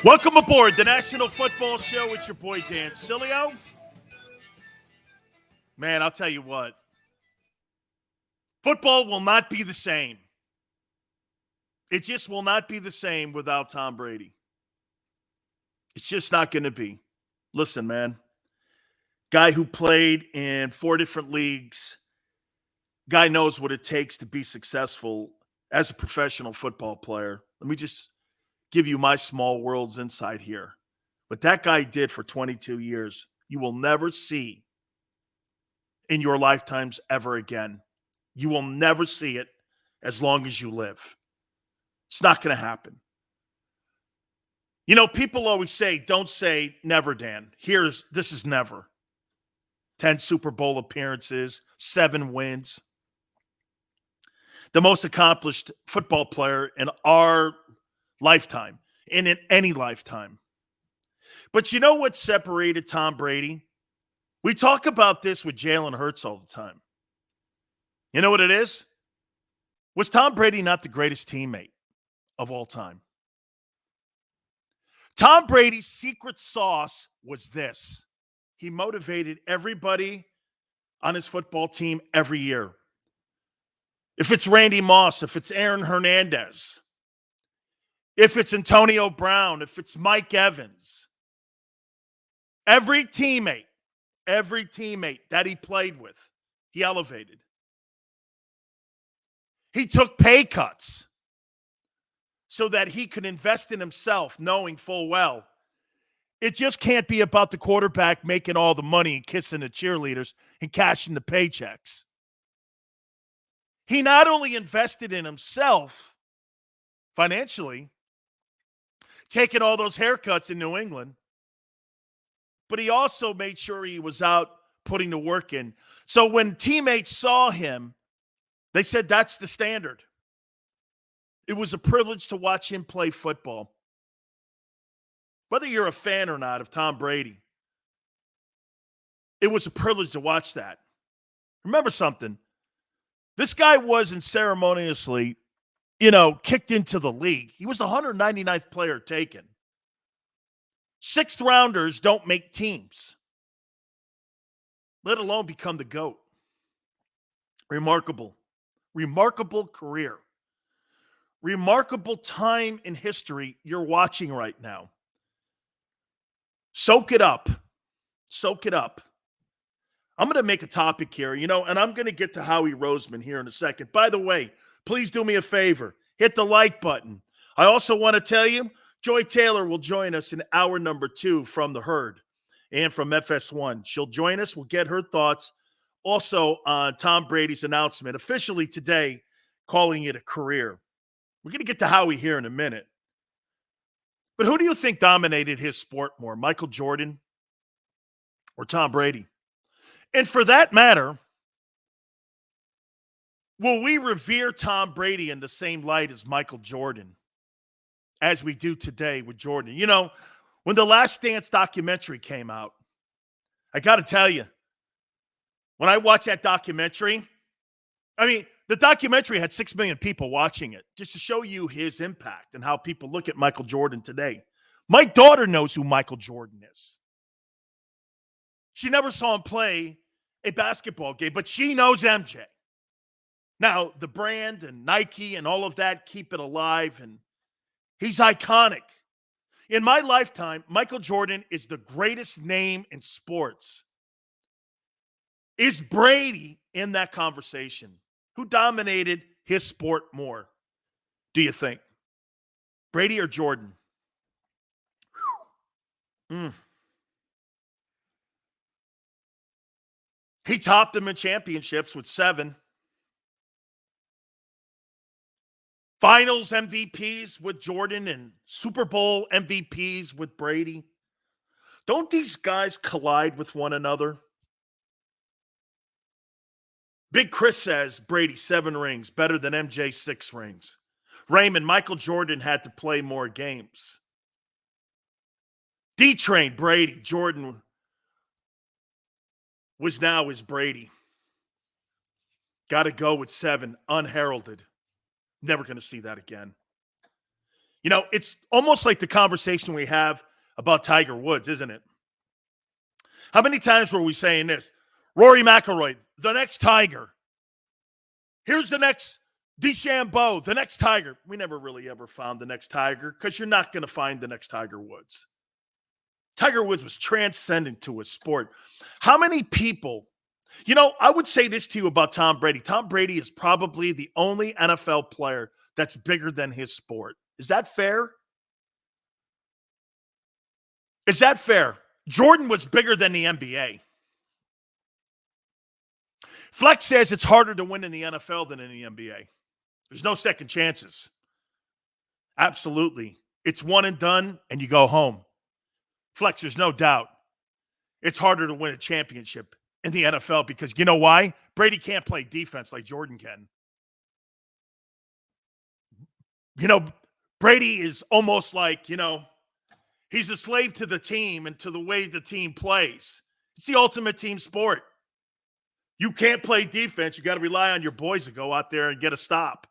Welcome aboard the National Football Show with your boy Dan Sileo. Man, I'll tell you what. Football will not be the same. It just will not be the same without Tom Brady. It's just not going to be. Listen, man. Guy who played in 4 different leagues. Guy knows what it takes to be successful as a professional football player. Let me just give you my small world's insight here. What that guy did for 22 years, you will never see in your lifetimes ever again. You will never see it as long as you live. It's not going to happen. You know, people always say, don't say never, Dan. This is never. 10 Super Bowl appearances, 7 wins. The most accomplished football player in our lifetime, and in any lifetime. But you know what separated Tom Brady? We talk about this with Jalen Hurts all the time. You know what it is? Was Tom Brady not the greatest teammate of all time? Tom Brady's secret sauce was this. He motivated everybody on his football team every year. If it's Randy Moss, if it's Aaron Hernandez, if it's Antonio Brown, if it's Mike Evans, every teammate that he played with, he elevated. He took pay cuts so that he could invest in himself, knowing full well it just can't be about the quarterback making all the money and kissing the cheerleaders and cashing the paychecks. He not only invested in himself financially, taking all those haircuts in New England, but he also made sure he was out putting the work in. So when teammates saw him, they said that's the standard. It was a privilege to watch him play football. Whether you're a fan or not of Tom Brady, it was a privilege to watch that. Remember something. This guy wasn't ceremoniously kicked into the league. He was the 199th player taken. 6th rounders don't make teams, let alone become the GOAT. Remarkable career. Remarkable time in history you're watching right now. Soak it up. I'm going to make a topic here, and I'm going to get to Howie Roseman here in a second. By the way, please do me a favor. Hit the like button. I also want to tell you, Joy Taylor will join us in hour number 2 from The Herd and from FS1. She'll join us. We'll get her thoughts also on Tom Brady's announcement, officially today, calling it a career. We're going to get to Howie here in a minute. But who do you think dominated his sport more, Michael Jordan or Tom Brady? And for that matter, will we revere Tom Brady in the same light as Michael Jordan as we do today with Jordan? You know, when the Last Dance documentary came out, I got to tell you, when I watched that documentary, the documentary had 6 million people watching it, just to show you his impact and how people look at Michael Jordan today. My daughter knows who Michael Jordan is. She never saw him play a basketball game, but she knows MJ. Now, the brand and Nike and all of that keep it alive, and he's iconic. In my lifetime, Michael Jordan is the greatest name in sports. Is Brady in that conversation? Who dominated his sport more, do you think? Brady or Jordan? He topped him in championships with 7. Finals MVPs with Jordan and Super Bowl MVPs with Brady. Don't these guys collide with one another? Big Chris says Brady 7 rings, better than MJ 6 rings. Raymond, Michael Jordan had to play more games. D-Train, Brady, Jordan was now his Brady. Got to go with 7, unheralded. Never going to see that again. It's almost like the conversation we have about Tiger Woods, isn't it? How many times were we saying this? Rory McIlroy, the next Tiger. Here's the next DeChambeau, the next Tiger. We never really ever found the next Tiger because you're not going to find the next Tiger Woods. Tiger Woods was transcendent to his sport. How many people, I would say this to you about Tom Brady. Tom Brady is probably the only NFL player that's bigger than his sport. Is that fair? Is that fair? Jordan was bigger than the NBA. Flex says it's harder to win in the NFL than in the NBA. There's no second chances. Absolutely. It's one and done, and you go home. Flex, there's no doubt. It's harder to win a championship in the NFL because you know why? Brady can't play defense like Jordan can. Brady is almost like, he's a slave to the team and to the way the team plays. It's the ultimate team sport. You can't play defense. You got to rely on your boys to go out there and get a stop.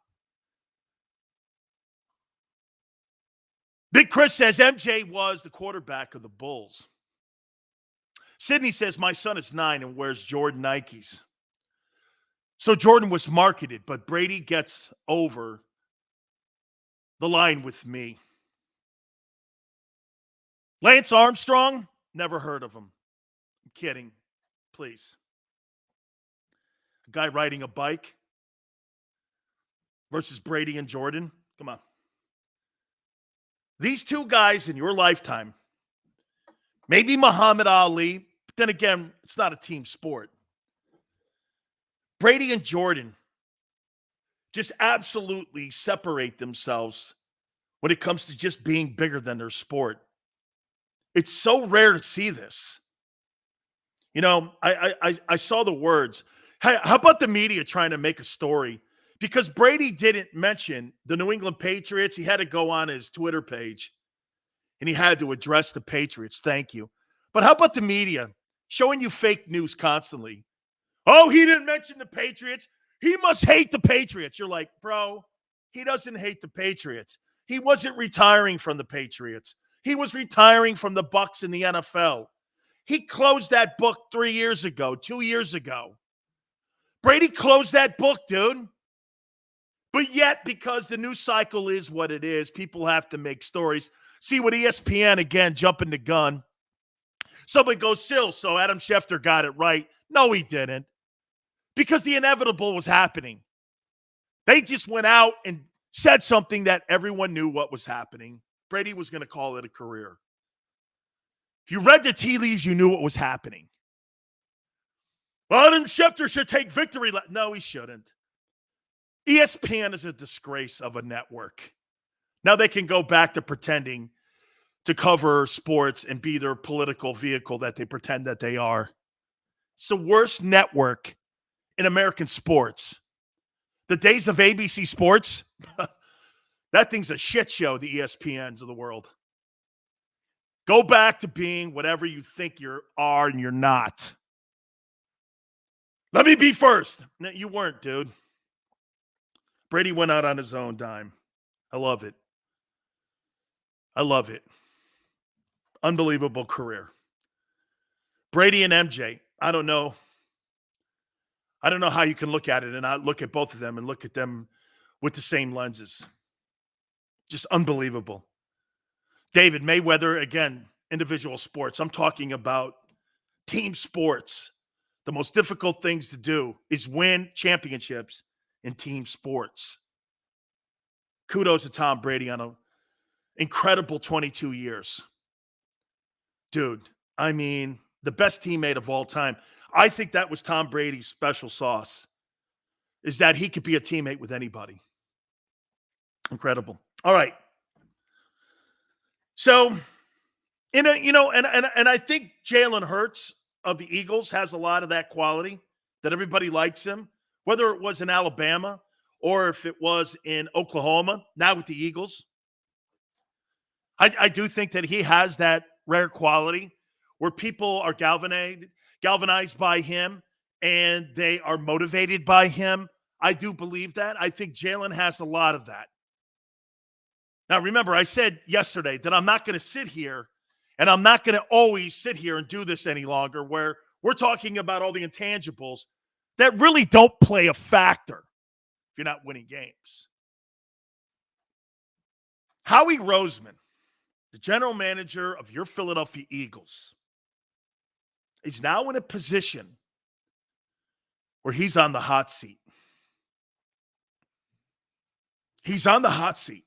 Big Chris says MJ was the quarterback of the Bulls. Sydney says, my son is 9 and wears Jordan Nikes. So Jordan was marketed, but Brady gets over the line with me. Lance Armstrong, never heard of him. I'm kidding. Please. A guy riding a bike versus Brady and Jordan. Come on. These two guys in your lifetime, maybe Muhammad Ali, but then again, it's not a team sport. Brady and Jordan just absolutely separate themselves when it comes to just being bigger than their sport. It's so rare to see this. I saw the words. How about the media trying to make a story? Because Brady didn't mention the New England Patriots. He had to go on his Twitter page, and he had to address the Patriots. Thank you. But how about the media showing you fake news constantly? Oh, he didn't mention the Patriots. He must hate the Patriots. You're like, bro, he doesn't hate the Patriots. He wasn't retiring from the Patriots. He was retiring from the Bucks in the NFL. He closed that book 3 years ago, 2 years ago. Brady closed that book, dude. But yet, because the news cycle is what it is, people have to make stories. See what ESPN, again, jumping the gun. Somebody goes, so Adam Schefter got it right. No, he didn't. Because the inevitable was happening. They just went out and said something that everyone knew what was happening. Brady was going to call it a career. If you read the tea leaves, you knew what was happening. Well, Adam Schefter should take victory. No, he shouldn't. ESPN is a disgrace of a network. Now they can go back to pretending to cover sports and be their political vehicle that they pretend that they are. It's the worst network in American sports. The days of ABC Sports, that thing's a shit show, the ESPNs of the world. Go back to being whatever you think you are and you're not. Let me be first. No, you weren't, dude. Brady went out on his own dime. I love it. I love it. Unbelievable career. Brady and MJ, I don't know. I don't know how you can look at it and not look at both of them and look at them with the same lenses. Just unbelievable. David Mayweather, again, individual sports. I'm talking about team sports. The most difficult things to do is win championships in team sports. Kudos to Tom Brady on an incredible 22 years. Dude, I mean, the best teammate of all time. I think that was Tom Brady's special sauce, is that he could be a teammate with anybody. Incredible. All right. So, and I think Jalen Hurts of the Eagles has a lot of that quality, that everybody likes him, whether it was in Alabama or if it was in Oklahoma, now with the Eagles. I do think that he has that rare quality where people are galvanized by him and they are motivated by him. I do believe that. I think Jalen has a lot of that. Now, remember, I said yesterday that I'm not going to sit here and I'm not going to always sit here and do this any longer where we're talking about all the intangibles that really don't play a factor if you're not winning games. Howie Roseman, the general manager of your Philadelphia Eagles, is now in a position where he's on the hot seat. He's on the hot seat.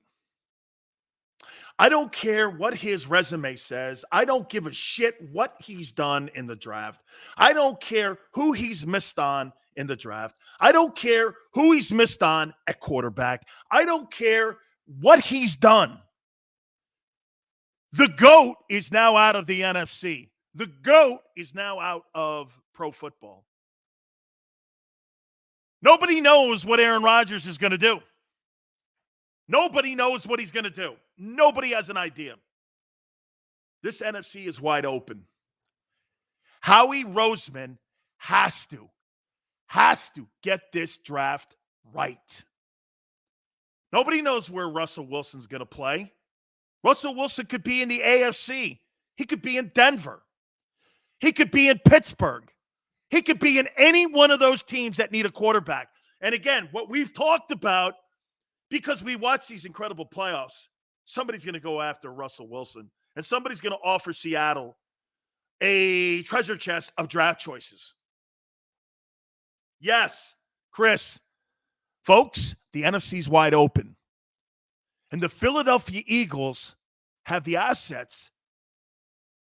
I don't care what his resume says. I don't give a shit what he's done in the draft. I don't care who he's missed on in the draft. I don't care who he's missed on at quarterback. I don't care what he's done. The GOAT is now out of the NFC. The GOAT is now out of pro football. Nobody knows what Aaron Rodgers is going to do. Nobody knows what he's going to do. Nobody has an idea. This NFC is wide open. Howie Roseman has to get this draft right. Nobody knows where Russell Wilson's going to play. Russell Wilson could be in the AFC. He could be in Denver. He could be in Pittsburgh. He could be in any one of those teams that need a quarterback. And again, what we've talked about, because we watch these incredible playoffs, somebody's going to go after Russell Wilson, and somebody's going to offer Seattle a treasure chest of draft choices. Yes, Chris. Folks, the NFC's wide open. And the Philadelphia Eagles have the assets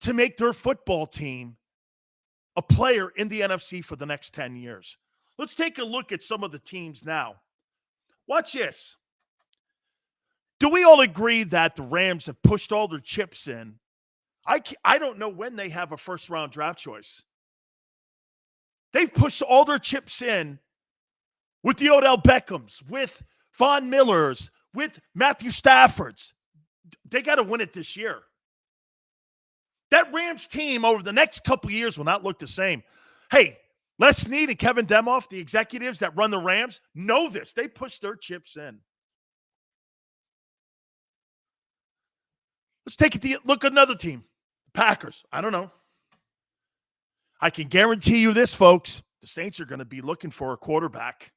to make their football team a player in the NFC for the next 10 years. Let's take a look at some of the teams now. Watch this. Do we all agree that the Rams have pushed all their chips in? I don't know when they have a first-round draft choice. They've pushed all their chips in with the Odell Beckhams, with Von Millers, with Matthew Staffords. They got to win it this year. That Rams team over the next couple of years will not look the same. Hey, Les Snead and Kevin Demoff, the executives that run the Rams, know this. They push their chips in. Let's take it to look at another team. The Packers. I don't know. I can guarantee you this, folks. The Saints are going to be looking for a quarterback.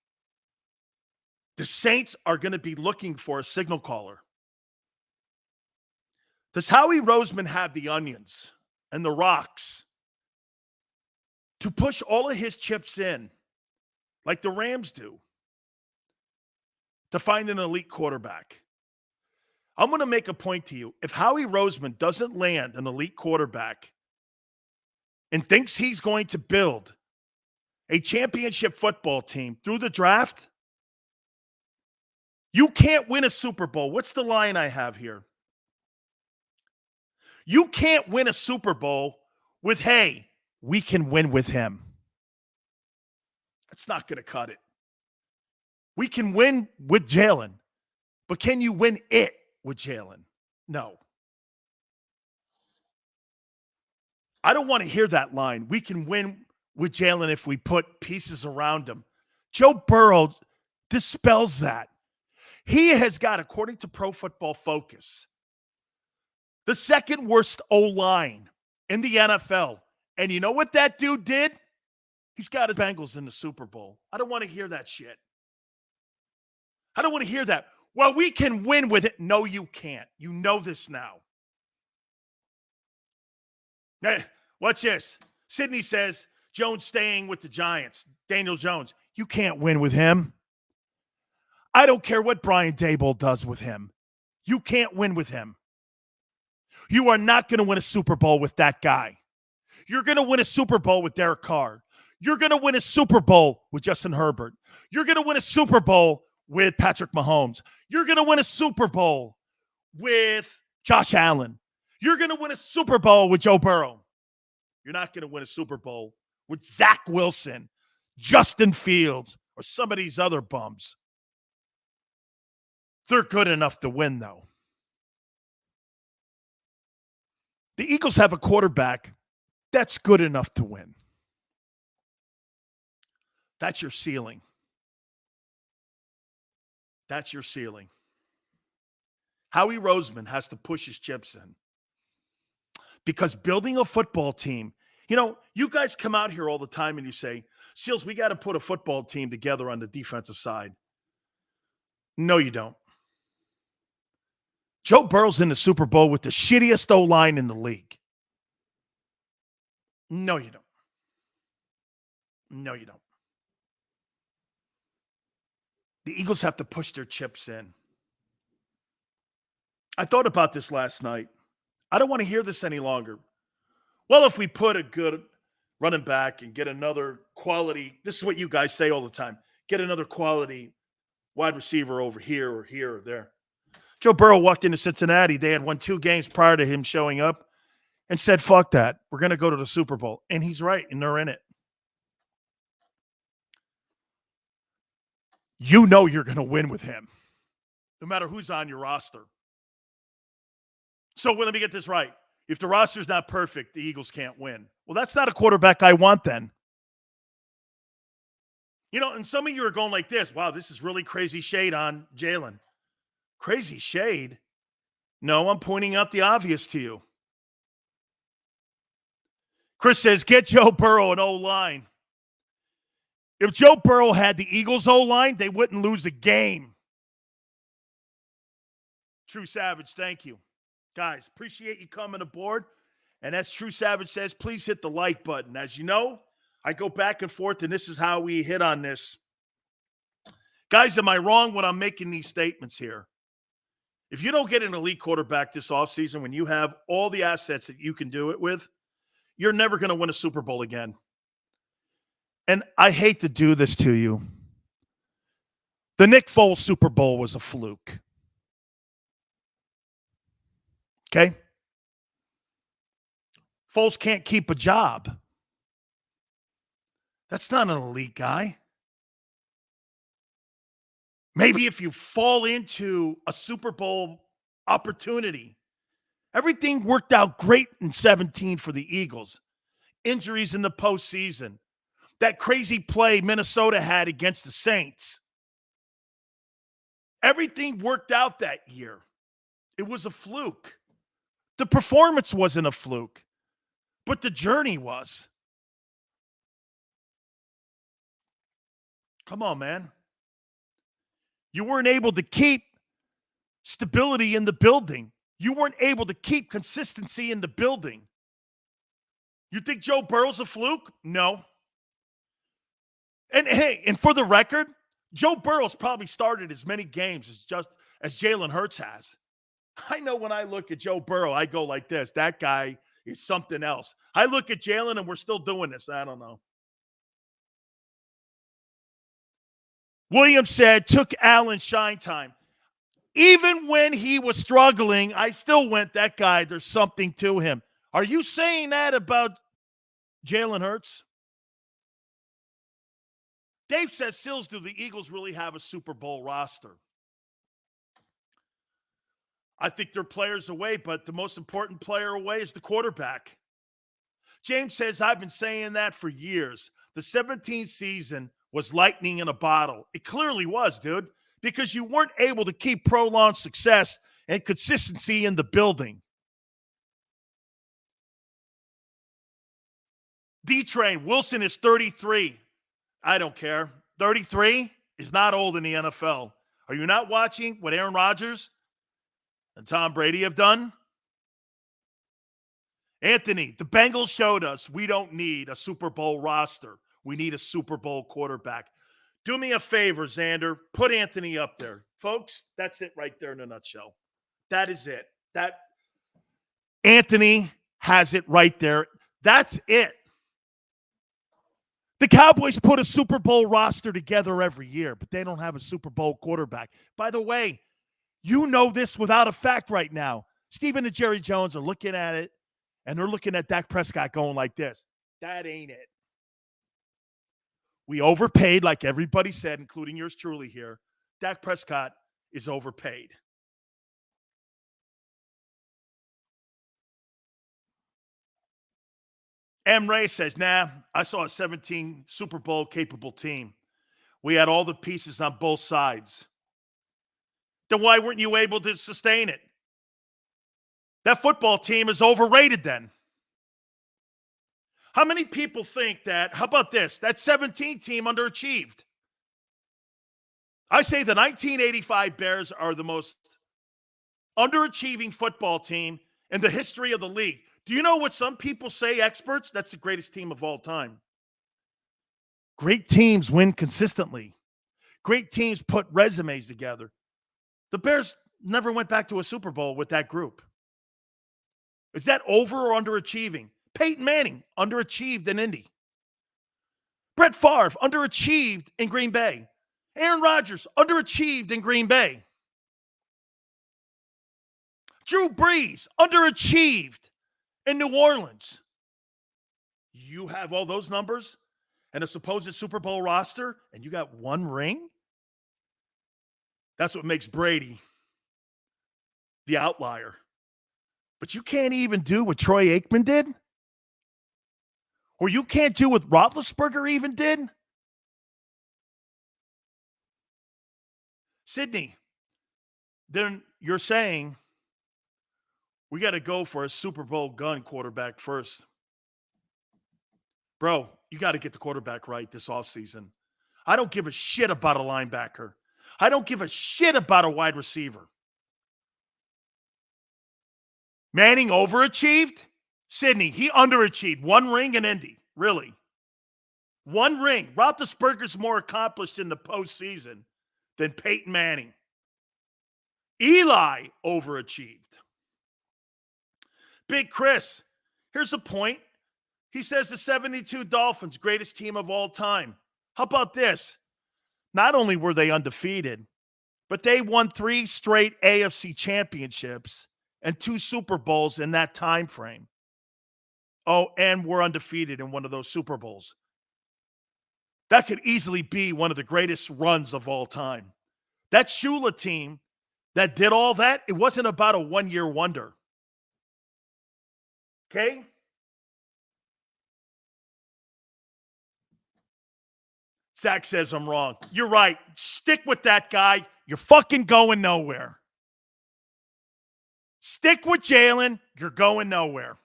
The Saints are going to be looking for a signal caller. Does Howie Roseman have the onions and the rocks to push all of his chips in, like the Rams do, to find an elite quarterback? I'm going to make a point to you. If Howie Roseman doesn't land an elite quarterback and thinks he's going to build a championship football team through the draft, you can't win a Super Bowl. What's the line I have here? You can't win a Super Bowl with, hey, we can win with him. That's not going to cut it. We can win with Jalen, but can you win it with Jalen? No. I don't want to hear that line. We can win with Jalen if we put pieces around him. Joe Burrow dispels that. He has got, according to Pro Football Focus, the second worst O-line in the NFL. And you know what that dude did? He's got his Bengals in the Super Bowl. I don't want to hear that shit. I don't want to hear that. Well, we can win with it. No, you can't. You know this now. Hey, watch this. Sydney says, Jones staying with the Giants. Daniel Jones. You can't win with him. I don't care what Brian Daboll does with him. You can't win with him. You are not going to win a Super Bowl with that guy. You're going to win a Super Bowl with Derek Carr. You're going to win a Super Bowl with Justin Herbert. You're going to win a Super Bowl with Patrick Mahomes. You're going to win a Super Bowl with Josh Allen. You're going to win a Super Bowl with Joe Burrow. You're not going to win a Super Bowl with Zach Wilson, Justin Fields, or some of these other bums. They're good enough to win, though. The Eagles have a quarterback that's good enough to win. That's your ceiling. That's your ceiling. Howie Roseman has to push his chips in. Because building a football team, you guys come out here all the time and you say, Seals, we got to put a football team together on the defensive side. No, you don't. Joe Burrow's in the Super Bowl with the shittiest O-line in the league. No, you don't. No, you don't. The Eagles have to push their chips in. I thought about this last night. I don't want to hear this any longer. Well, if we put a good running back and get another quality, this is what you guys say all the time, get another quality wide receiver over here or there. Joe Burrow walked into Cincinnati. They had won 2 games prior to him showing up and said, fuck that. We're going to go to the Super Bowl. And he's right, and they're in it. You know you're going to win with him, no matter who's on your roster. So let me get this right. If the roster's not perfect, the Eagles can't win. Well, that's not a quarterback I want then. And some of you are going like this. Wow, this is really crazy shade on Jalen. Crazy shade? No, I'm pointing out the obvious to you. Chris says, get Joe Burrow an O-line. If Joe Burrow had the Eagles O-line, they wouldn't lose a game. True Savage, thank you. Guys, appreciate you coming aboard. And as True Savage says, please hit the like button. As you know, I go back and forth, and this is how we hit on this. Guys, am I wrong when I'm making these statements here? If you don't get an elite quarterback this offseason, when you have all the assets that you can do it with, you're never going to win a Super Bowl again. And I hate to do this to you. The Nick Foles Super Bowl was a fluke. Okay? Foles can't keep a job. That's not an elite guy. Maybe if you fall into a Super Bowl opportunity. Everything worked out great in 17 for the Eagles. Injuries in the postseason. That crazy play Minnesota had against the Saints. Everything worked out that year. It was a fluke. The performance wasn't a fluke, but the journey was. Come on, man. You weren't able to keep stability in the building. You weren't able to keep consistency in the building. You think Joe Burrow's a fluke? No. And hey, and for the record, Joe Burrow's probably started as many games as Jalen Hurts has. I know when I look at Joe Burrow, I go like this. That guy is something else. I look at Jalen and we're still doing this. I don't know. Williams said, took Allen shine time. Even when he was struggling, I still went, that guy, there's something to him. Are you saying that about Jalen Hurts? Dave says, Sills, do the Eagles really have a Super Bowl roster? I think they're players away, but the most important player away is the quarterback. James says, I've been saying that for years. The 17th season was lightning in a bottle. It clearly was, dude, because you weren't able to keep prolonged success and consistency in the building. D-Train, Wilson is 33. I don't care. 33 is not old in the NFL. Are you not watching what Aaron Rodgers and Tom Brady have done? Anthony, the Bengals showed us we don't need a Super Bowl roster. We need a Super Bowl quarterback. Do me a favor, Xander. Put Anthony up there. Folks, that's it right there in a nutshell. That is it. That Anthony has it right there. That's it. The Cowboys put a Super Bowl roster together every year, but they don't have a Super Bowl quarterback. By the way, you know this without a fact right now. Stephen and Jerry Jones are looking at it, and they're looking at Dak Prescott going like this. That ain't it. We overpaid, like everybody said, including yours truly here. Dak Prescott is overpaid. M. Ray says, nah, I saw a 17 Super Bowl capable team. We had all the pieces on both sides. Then why weren't you able to sustain it? That football team is overrated then. How many people think that, how about this, that 17 team underachieved? I say the 1985 Bears are the most underachieving football team in the history of the league. Do you know what some people say, experts? That's the greatest team of all time. Great teams win consistently. Great teams put resumes together. The Bears never went back to a Super Bowl with that group. Is that over or underachieving? Peyton Manning, underachieved in Indy. Brett Favre, underachieved in Green Bay. Aaron Rodgers, underachieved in Green Bay. Drew Brees, underachieved in New Orleans. You have all those numbers and a supposed Super Bowl roster, and you got one ring? That's what makes Brady the outlier. But you can't even do what Troy Aikman did? Or you can't do what Roethlisberger even did? Sydney, then you're saying we got to go for a Super Bowl gun quarterback first. Bro, you got to get the quarterback right this offseason. I don't give a shit about a linebacker. I don't give a shit about a wide receiver. Manning overachieved? Sydney, he underachieved. One ring in Indy. Really. One ring. Roethlisberger's more accomplished in the postseason than Peyton Manning. Eli overachieved. Big Chris, here's a point. He says the 72 Dolphins, greatest team of all time. How about this? Not only were they undefeated, but they won 3 straight AFC championships and 2 Super Bowls in that time frame. Oh, and were undefeated in one of those Super Bowls. That could easily be one of the greatest runs of all time. That Shula team that did all that, it wasn't about a one-year wonder. Okay? Zach says I'm wrong. You're right. Stick with that guy. You're fucking going nowhere. Stick with Jalen. You're going nowhere.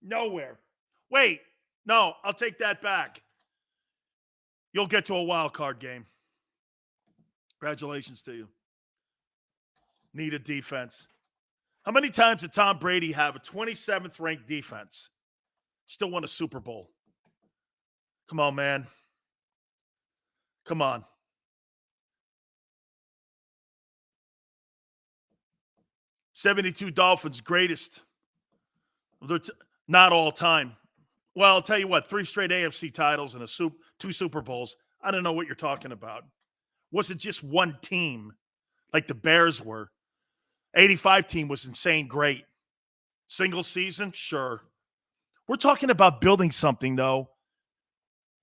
Nowhere. Wait. No, I'll take that back. You'll get to a wild card game. Congratulations to you. Need a defense. How many times did Tom Brady have a 27th ranked defense? Still won a Super Bowl. Come on, man. Come on. '72 Dolphins, greatest. Not all time. Well, I'll tell you what, 3 straight AFC titles and 2 Super Bowls. I don't know what you're talking about. Wasn't just one team like the Bears were. 85 team was insane great. Single season? Sure. We're talking about building something, though,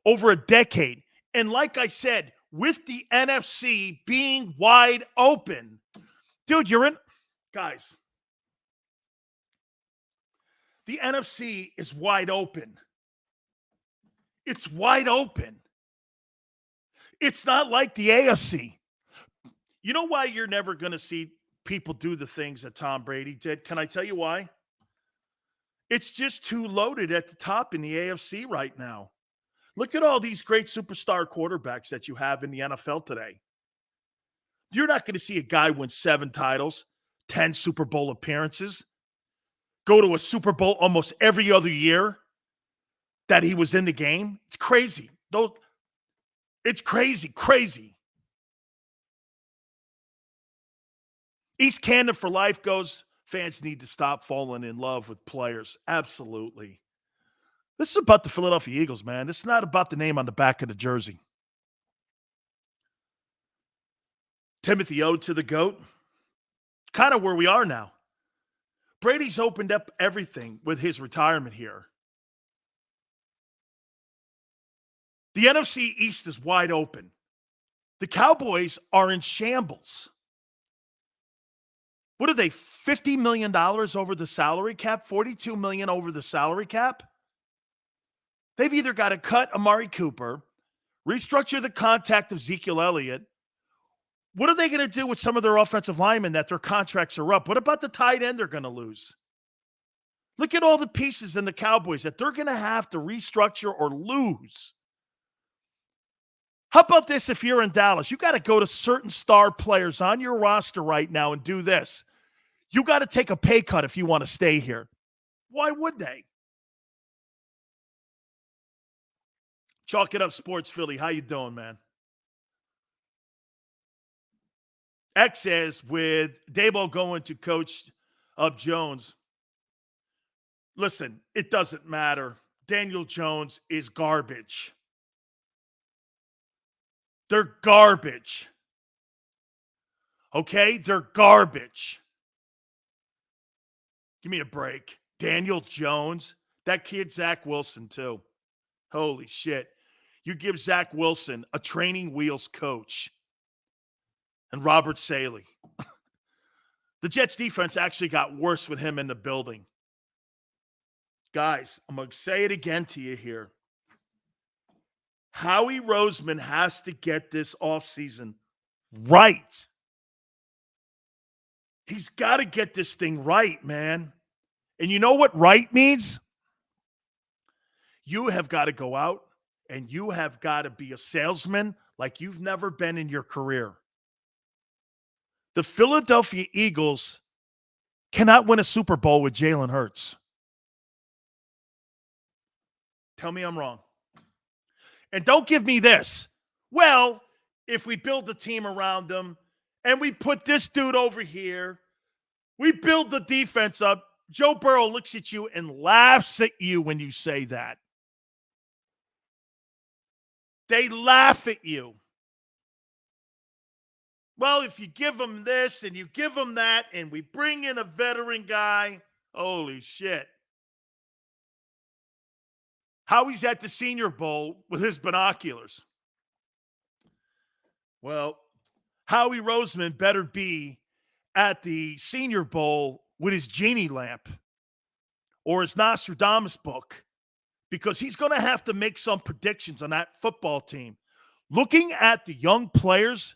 over a decade. And like I said, with the NFC being wide open, dude, guys, the NFC is wide open. It's wide open. It's not like the AFC. You know why you're never going to see people do the things that Tom Brady did? Can I tell you why? It's just too loaded at the top in the AFC right now. Look at all these great superstar quarterbacks that you have in the NFL today. You're not going to see a guy win 7 titles, 10 Super Bowl appearances, go to a Super Bowl almost every other year that he was in the game. It's crazy. It's crazy. East Canada for life goes, fans need to stop falling in love with players. Absolutely. This is about the Philadelphia Eagles, man. This is not about the name on the back of the jersey. Timothy Ode to the GOAT. Kind of where we are now. Brady's opened up everything with his retirement here. The NFC East is wide open. The Cowboys are in shambles. What are they, $50 million over the salary cap? $42 million over the salary cap? They've either got to cut Amari Cooper, restructure the contract of Ezekiel Elliott, What are they going to do with some of their offensive linemen that their contracts are up? What about the tight end they're going to lose? Look at all the pieces in the Cowboys that they're going to have to restructure or lose. How about this if you're in Dallas? You got to go to certain star players on your roster right now and do this. You got to take a pay cut if you want to stay here. Why would they? Chalk it up, Sports Philly. How you doing, man? X says, with Dabo going to coach up Jones, listen, it doesn't matter. Daniel Jones is garbage. They're garbage. Okay? They're garbage. Give me a break. Daniel Jones, that kid Zach Wilson too. Holy shit. You give Zach Wilson a training wheels coach and Robert Saleh. The Jets defense actually got worse with him in the building. Guys, I'm going to say it again to you here. Howie Roseman has to get this offseason right. He's got to get this thing right, man. And you know what right means? You have got to go out and you have got to be a salesman like you've never been in your career. The Philadelphia Eagles cannot win a Super Bowl with Jalen Hurts. Tell me I'm wrong. And don't give me this. Well, if we build the team around them and we put this dude over here, we build the defense up, Joe Burrow looks at you and laughs at you when you say that. They laugh at you. Well, if you give them this and you give them that and we bring in a veteran guy, holy shit. Howie's at the Senior Bowl with his binoculars. Well, Howie Roseman better be at the Senior Bowl with his genie lamp or his Nostradamus book, because he's going to have to make some predictions on that football team. Looking at the young players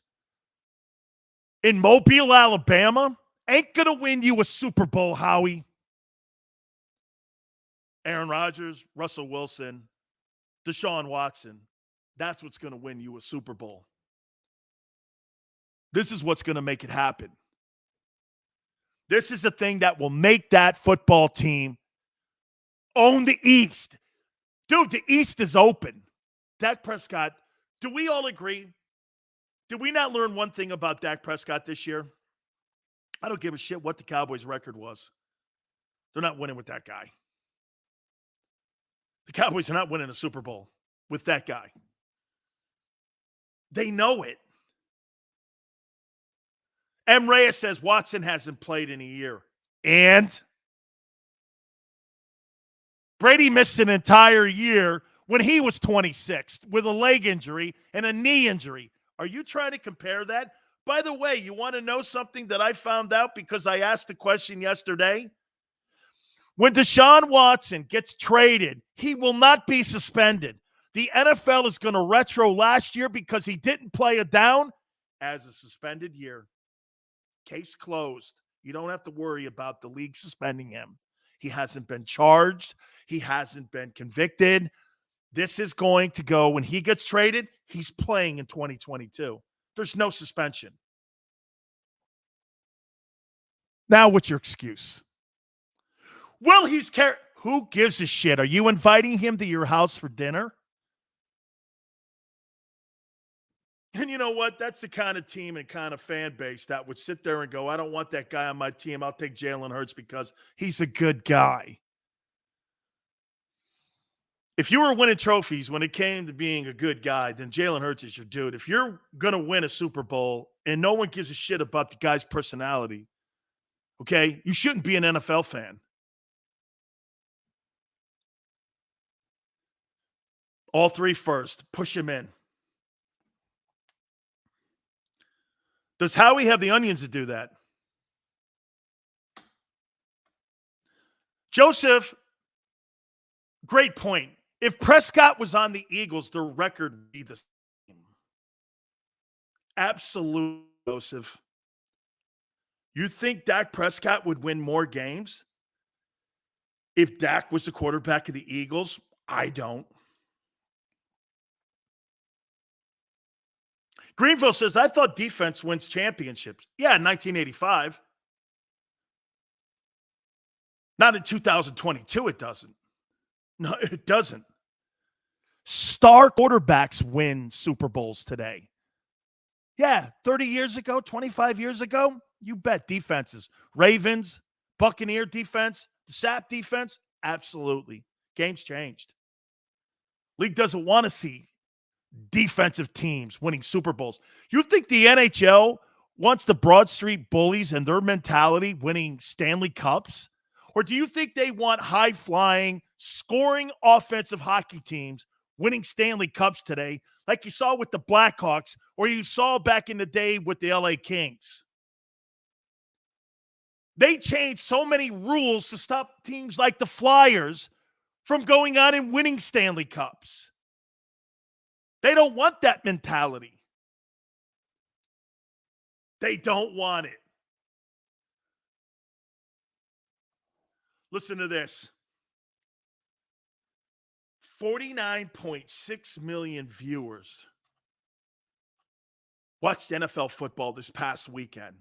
in Mobile, Alabama, ain't going to win you a Super Bowl, Howie. Aaron Rodgers, Russell Wilson, Deshaun Watson. That's what's going to win you a Super Bowl. This is what's going to make it happen. This is the thing that will make that football team own the East. Dude, the East is open. Dak Prescott, do we all agree? Did we not learn one thing about Dak Prescott this year? I don't give a shit what the Cowboys' record was. They're not winning with that guy. The Cowboys are not winning a Super Bowl with that guy. They know it. M. Reyes says Watson hasn't played in a year. And Brady missed an entire year when he was 26 with a leg injury and a knee injury. Are you trying to compare that? By the way, you want to know something that I found out because I asked the question yesterday? When Deshaun Watson gets traded, he will not be suspended. The NFL is going to retro last year because he didn't play a down as a suspended year. Case closed. You don't have to worry about the league suspending him. He hasn't been charged. He hasn't been convicted. This is going to go, when he gets traded, he's playing in 2022. There's no suspension. Now, what's your excuse? Well, who gives a shit? Are you inviting him to your house for dinner? And you know what? That's the kind of team and kind of fan base that would sit there and go, I don't want that guy on my team. I'll take Jalen Hurts because he's a good guy. If you were winning trophies when it came to being a good guy, then Jalen Hurts is your dude. If you're going to win a Super Bowl and no one gives a shit about the guy's personality, okay, you shouldn't be an NFL fan. All three first. Push him in. Does Howie have the onions to do that? Joseph, great point. If Prescott was on the Eagles, their record would be the same. Absolutely Joseph. You think Dak Prescott would win more games if Dak was the quarterback of the Eagles? I don't. Greenville says, I thought defense wins championships. Yeah, in 1985. Not in 2022, it doesn't. No, it doesn't. Star quarterbacks win Super Bowls today. Yeah, 30 years ago, 25 years ago, you bet defenses. Ravens, Buccaneer defense, the SAP defense, absolutely. Game's changed. League doesn't want to see defensive teams winning Super Bowls. You think the NHL wants the Broad Street Bullies and their mentality winning Stanley Cups? Or do you think they want high-flying, scoring offensive hockey teams winning Stanley Cups today, like you saw with the Blackhawks or you saw back in the day with the LA Kings? They changed so many rules to stop teams like the Flyers from going out and winning Stanley Cups. They don't want that mentality. They don't want it. Listen to this. 49.6 million viewers watched NFL football this past weekend.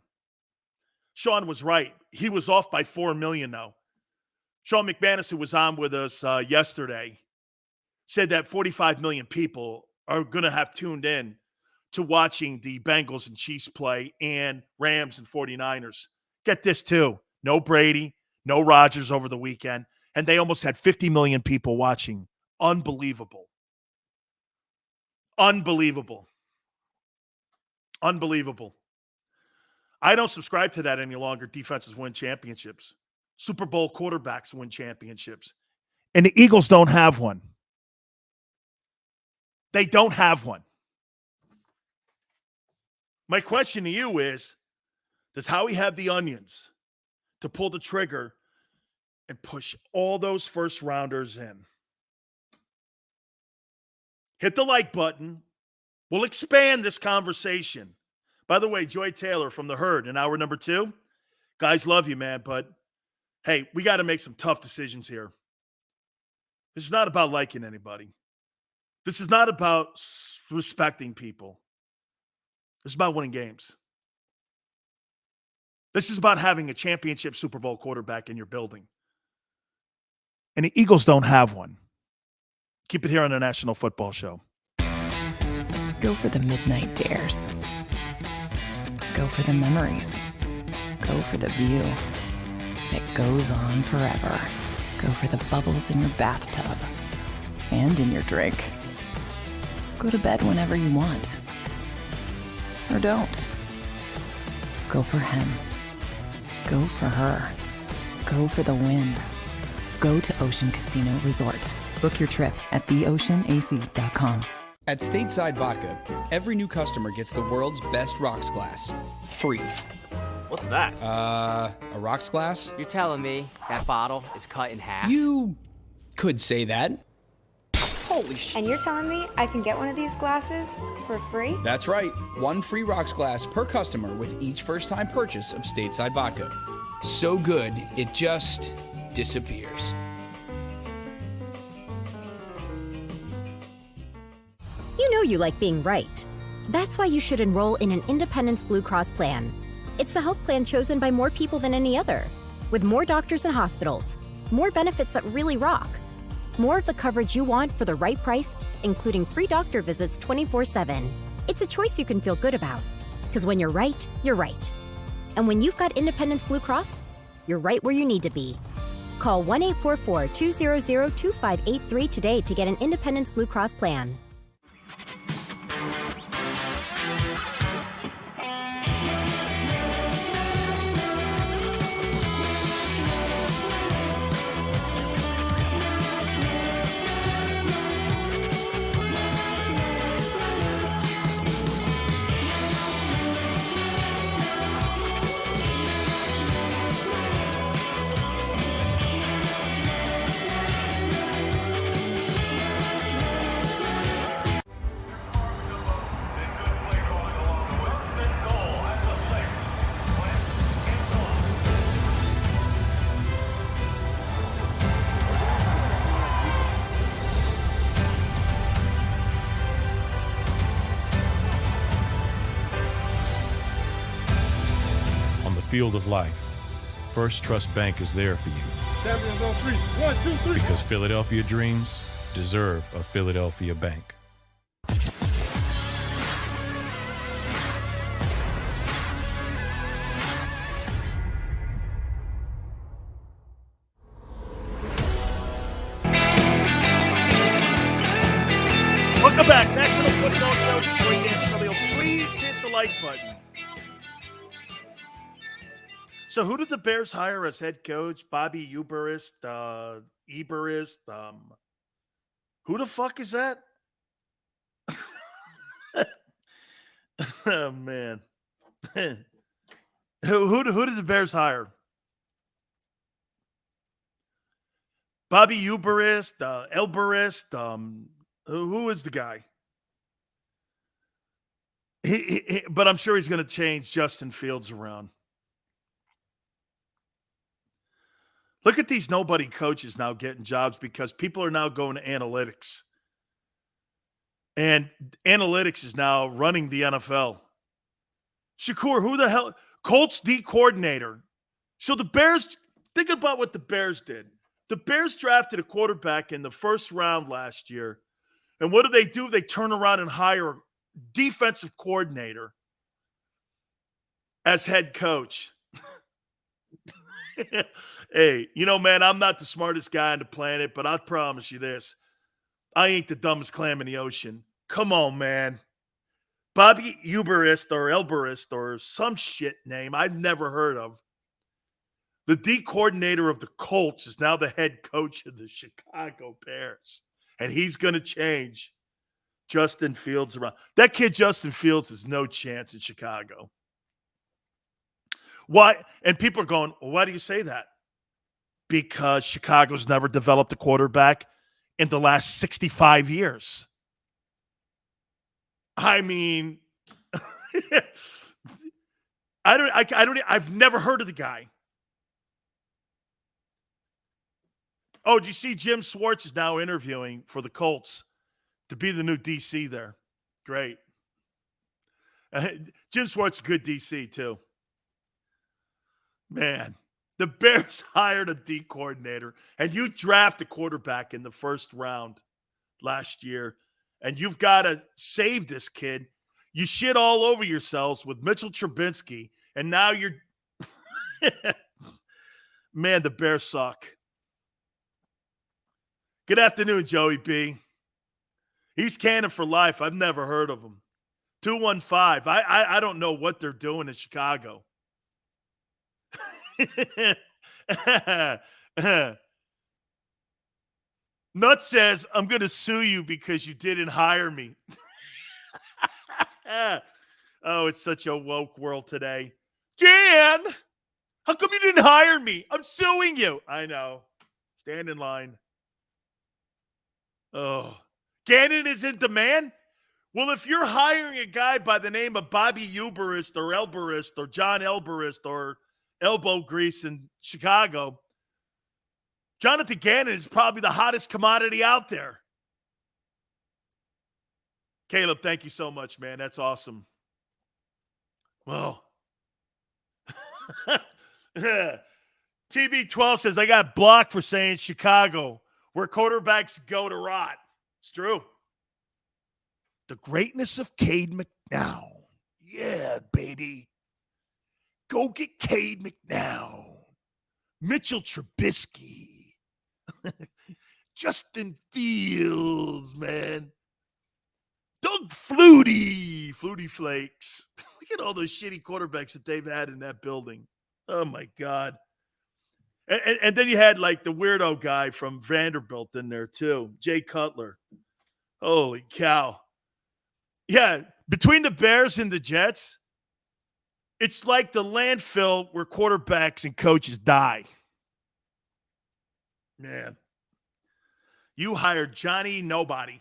Sean was right. He was off by 4 million, though. Sean McManus, who was on with us yesterday, said that 45 million people are going to have tuned in to watching the Bengals and Chiefs play and Rams and 49ers. Get this, too. No Brady, no Rodgers over the weekend, and they almost had 50 million people watching. Unbelievable. Unbelievable. Unbelievable. I don't subscribe to that any longer. Defenses win championships. Super Bowl quarterbacks win championships. And the Eagles don't have one. They don't have one. My question to you is, does Howie have the onions to pull the trigger and push all those first rounders in? Hit the like button. We'll expand this conversation. By the way, Joy Taylor from The Herd in hour number 2. Guys, love you, man, but hey, we got to make some tough decisions here. This is not about liking anybody. This is not about respecting people. This is about winning games. This is about having a championship Super Bowl quarterback in your building. And the Eagles don't have one. Keep it here on the National Football Show. Go for the midnight dares. Go for the memories. Go for the view that goes on forever. Go for the bubbles in your bathtub and in your drink. Go to bed whenever you want. Or don't. Go for him. Go for her. Go for the win. Go to Ocean Casino Resort. Book your trip at theoceanac.com. At Stateside Vodka, every new customer gets the world's best rocks glass. Free. What's that? A rocks glass? You're telling me that bottle is cut in half? You could say that. Holy shit. And you're telling me I can get one of these glasses for free? That's right. One free rocks glass per customer with each first-time purchase of Stateside Vodka. So good, it just disappears. You know you like being right. That's why you should enroll in an Independence Blue Cross plan. It's the health plan chosen by more people than any other, with more doctors and hospitals, more benefits that really rock, more of the coverage you want for the right price, including free doctor visits 24/7. It's a choice you can feel good about, because when you're right, you're right. And when you've got Independence Blue Cross, you're right where you need to be. Call 1-844-200-2583 today to get an Independence Blue Cross plan. field of life, First Trust Bank is there for you. Champions on 3. 1, 2, 3. Because Philadelphia dreams deserve a Philadelphia bank. Welcome back. National Football Show. It's your boy Dan Sileo. Please hit the like button. So who did the Bears hire as head coach? Bobby Uberist, Eberist. Who the fuck is that? Oh, man. Who did the Bears hire? Bobby Uberist, Elberist. Who is the guy? But I'm sure he's going to change Justin Fields around. Look at these nobody coaches now getting jobs because people are now going to analytics. And analytics is now running the NFL. Shakur, who the hell? Colts D coordinator. So the Bears, think about what the Bears did. The Bears drafted a quarterback in the first round last year. And what do? They turn around and hire a defensive coordinator as head coach. Hey, man, I'm not the smartest guy on the planet, but I promise you this. I ain't the dumbest clam in the ocean. Come on, man. Bobby Uberist or Elberist or some shit name I've never heard of. The D coordinator of the Colts is now the head coach of the Chicago Bears. And he's going to change Justin Fields around. That kid, Justin Fields, has no chance in Chicago. Why? And people are going, well, why do you say that? Because Chicago's never developed a quarterback in the last 65 years. I mean, I've never heard of the guy. Oh, did you see Jim Schwartz is now interviewing for the Colts to be the new DC there? Great. Jim Schwartz is a good DC too. Man, the Bears hired a D coordinator, and you draft a quarterback in the first round last year, and you've got to save this kid. You shit all over yourselves with Mitchell Trubisky, and now you're – man, the Bears suck. Good afternoon, Joey B. He's Cannon for life. I've never heard of him. 215. I don't know what they're doing in Chicago. Nut says, I'm going to sue you because you didn't hire me. Oh, it's such a woke world today. Dan, how come you didn't hire me? I'm suing you. I know. Stand in line. Oh, Gannon is in demand? Well, if you're hiring a guy by the name of Bobby Uberist or Elberist or John Elberist or Elbow Grease in Chicago, Jonathan Gannon is probably the hottest commodity out there. Caleb, thank you so much, man. That's awesome. Well, TB12 says, I got blocked for saying Chicago, where quarterbacks go to rot. It's true. The greatness of Cade McNown. Yeah, baby. Go get Cade McNown. Mitchell Trubisky. Justin Fields, man. Doug Flutie Flakes. Look at all those shitty quarterbacks that they've had in that building. Oh, my God. And then you had, like, the weirdo guy from Vanderbilt in there, too. Jay Cutler. Holy cow. Yeah, between the Bears and the Jets, it's like the landfill where quarterbacks and coaches die. Man. You hired Johnny Nobody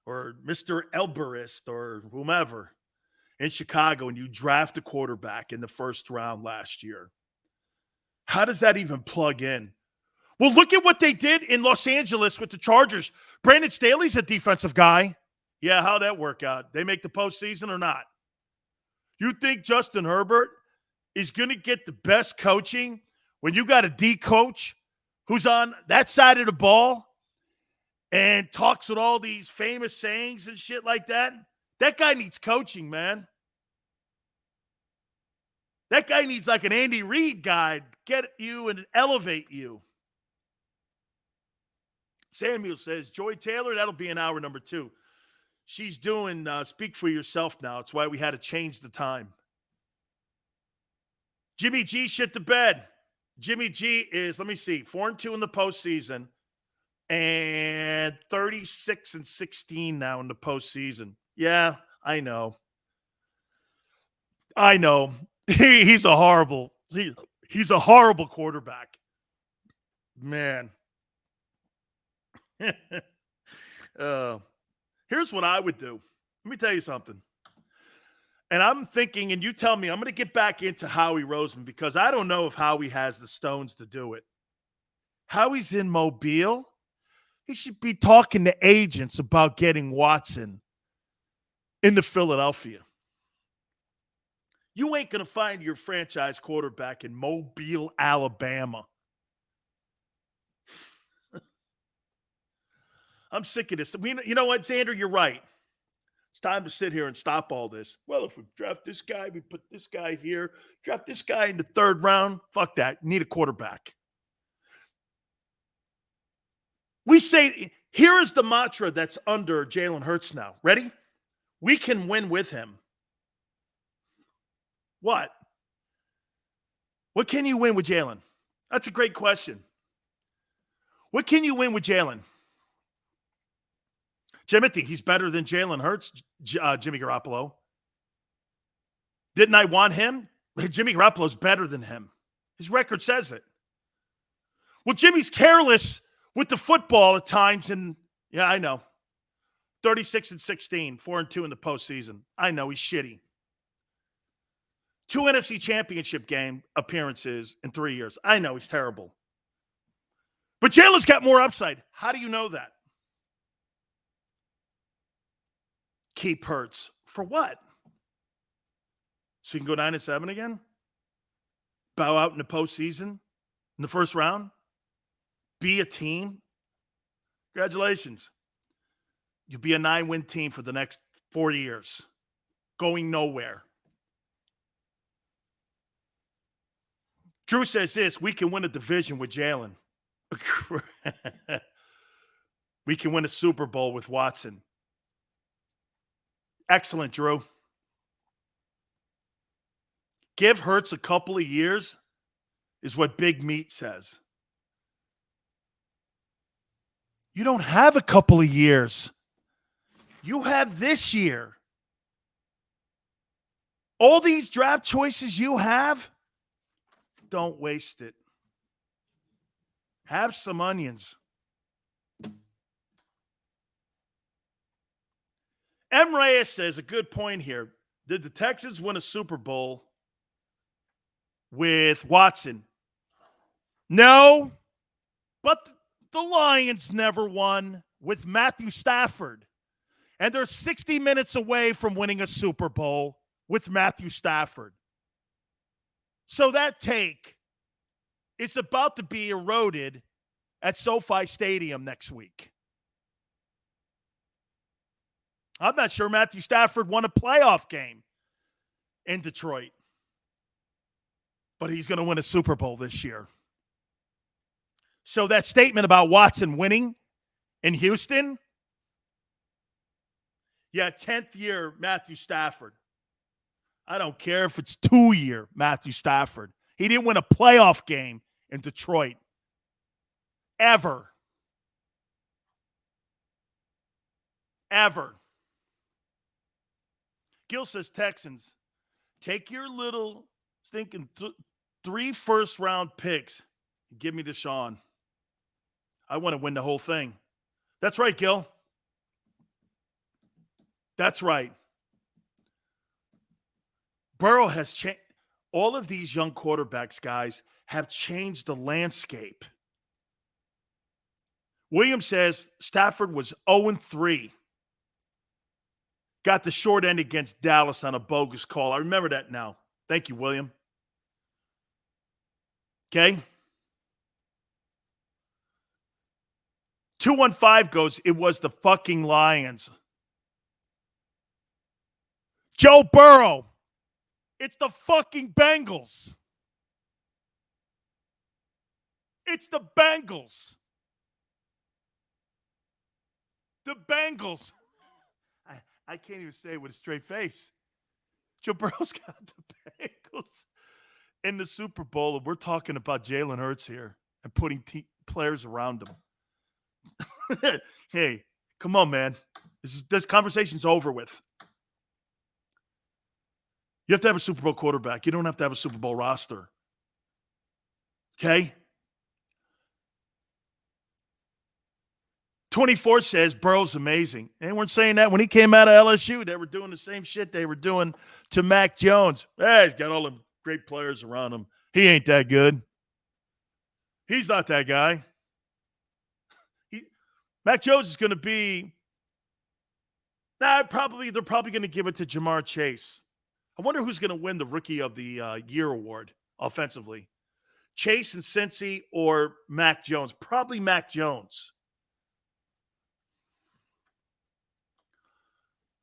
or Mr. Elberist or whomever in Chicago, and you draft a quarterback in the first round last year. How does that even plug in? Well, look at what they did in Los Angeles with the Chargers. Brandon Staley's a defensive guy. Yeah, how'd that work out? They make the postseason or not? You think Justin Herbert is going to get the best coaching when you got a D coach who's on that side of the ball and talks with all these famous sayings and shit like that? That guy needs coaching, man. That guy needs like an Andy Reid guy, get you and elevate you. Samuel says, Joy Taylor, that'll be in hour number 2. She's doing Speak for Yourself now. That's why we had to change the time. Jimmy G shit the bed. Jimmy G is, let me see, 4-2 in the postseason and 36-16 now in the postseason. Yeah, I know. He's a horrible quarterback. Man. Here's what I would do. Let me tell you something. And I'm thinking, and you tell me, I'm going to get back into Howie Roseman because I don't know if Howie has the stones to do it. Howie's in Mobile. He should be talking to agents about getting Watson into Philadelphia. You ain't going to find your franchise quarterback in Mobile, Alabama. I'm sick of this. You know what, Xander? You're right. It's time to sit here and stop all this. Well, if we draft this guy, we put this guy here, draft this guy in the 3rd round. Fuck that. You need a quarterback. We say, here is the mantra that's under Jalen Hurts now. Ready? We can win with him. What? What can you win with Jalen? That's a great question. What can you win with Jalen? Timothy, he's better than Jalen Hurts, Jimmy Garoppolo. Didn't I want him? Jimmy Garoppolo's better than him. His record says it. Well, Jimmy's careless with the football at times, and yeah, I know. 36-16, 4-2 in the postseason. I know he's shitty. 2 NFC championship game appearances in 3 years. I know he's terrible. But Jalen's got more upside. How do you know that? Keep Hurts. For what? So you can go 9-7 again? Bow out in the postseason? In the first round? Be a team? Congratulations. You'll be a 9-win team for the next 4 years. Going nowhere. Drew says this, we can win a division with Jalen. We can win a Super Bowl with Watson. Excellent, Drew. Give Hurts a couple of years is what Big Meat says. You don't have a couple of years. You have this year. All these draft choices you have, don't waste it. Have some onions. M. Reyes says a good point here. Did the Texans win a Super Bowl with Watson? No, but the Lions never won with Matthew Stafford. And they're 60 minutes away from winning a Super Bowl with Matthew Stafford. So that take is about to be eroded at SoFi Stadium next week. I'm not sure Matthew Stafford won a playoff game in Detroit. But he's going to win a Super Bowl this year. So that statement about Watson winning in Houston, yeah, 10th year Matthew Stafford. I don't care if it's 2-year Matthew Stafford. He didn't win a playoff game in Detroit. Ever. Gil says, Texans, take your little stinking 3 first-round picks and give me Deshaun. I want to win the whole thing. That's right, Gil. That's right. Burrow has changed. All of these young quarterbacks, guys, have changed the landscape. William says Stafford was 0-3. Got the short end against Dallas on a bogus call. I remember that now. Thank you, William. Okay? 215 goes, it was the fucking Lions. Joe Burrow, it's the fucking Bengals. It's the Bengals. The Bengals. I can't even say it with a straight face. Joe Burrow's got the Bengals in the Super Bowl, and we're talking about Jalen Hurts here and putting players around him. Hey, come on, man. This conversation's over with. You have to have a Super Bowl quarterback. You don't have to have a Super Bowl roster. Okay? 24 says Burrow's amazing. They weren't saying that when he came out of LSU. They were doing the same shit they were doing to Mac Jones. Hey, he's got all the great players around him. He ain't that good. He's not that guy. Mac Jones is going to be they're probably going to give it to Jamar Chase. I wonder who's going to win the Rookie of the Year award offensively. Chase and Cincy or Mac Jones? Probably Mac Jones.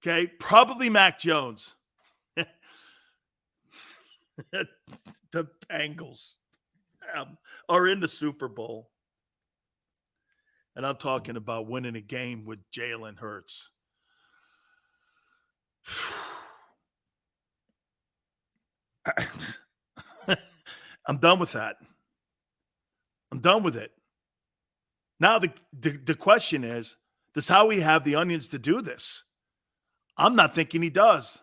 Okay, probably Mac Jones. The Bengals are in the Super Bowl. And I'm talking about winning a game with Jalen Hurts. I'm done with that. I'm done with it. Now the question is, does Howie have the onions to do this? I'm not thinking he does.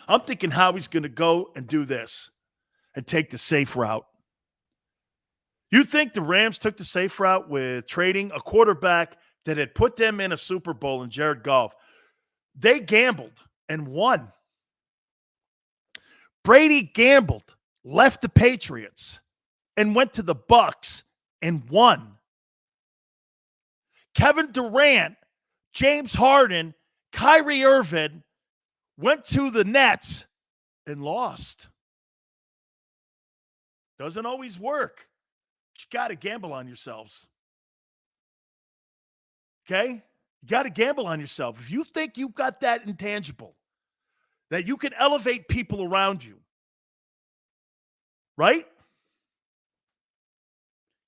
I'm thinking Howie's going to go and do this and take the safe route. You think the Rams took the safe route with trading a quarterback that had put them in a Super Bowl in Jared Goff? They gambled and won. Brady gambled, left the Patriots, and went to the Bucs and won. Kevin Durant, James Harden, Kyrie Irving went to the Nets and lost. Doesn't always work. But you got to gamble on yourselves. Okay? You got to gamble on yourself. If you think you've got that intangible, that you can elevate people around you, right?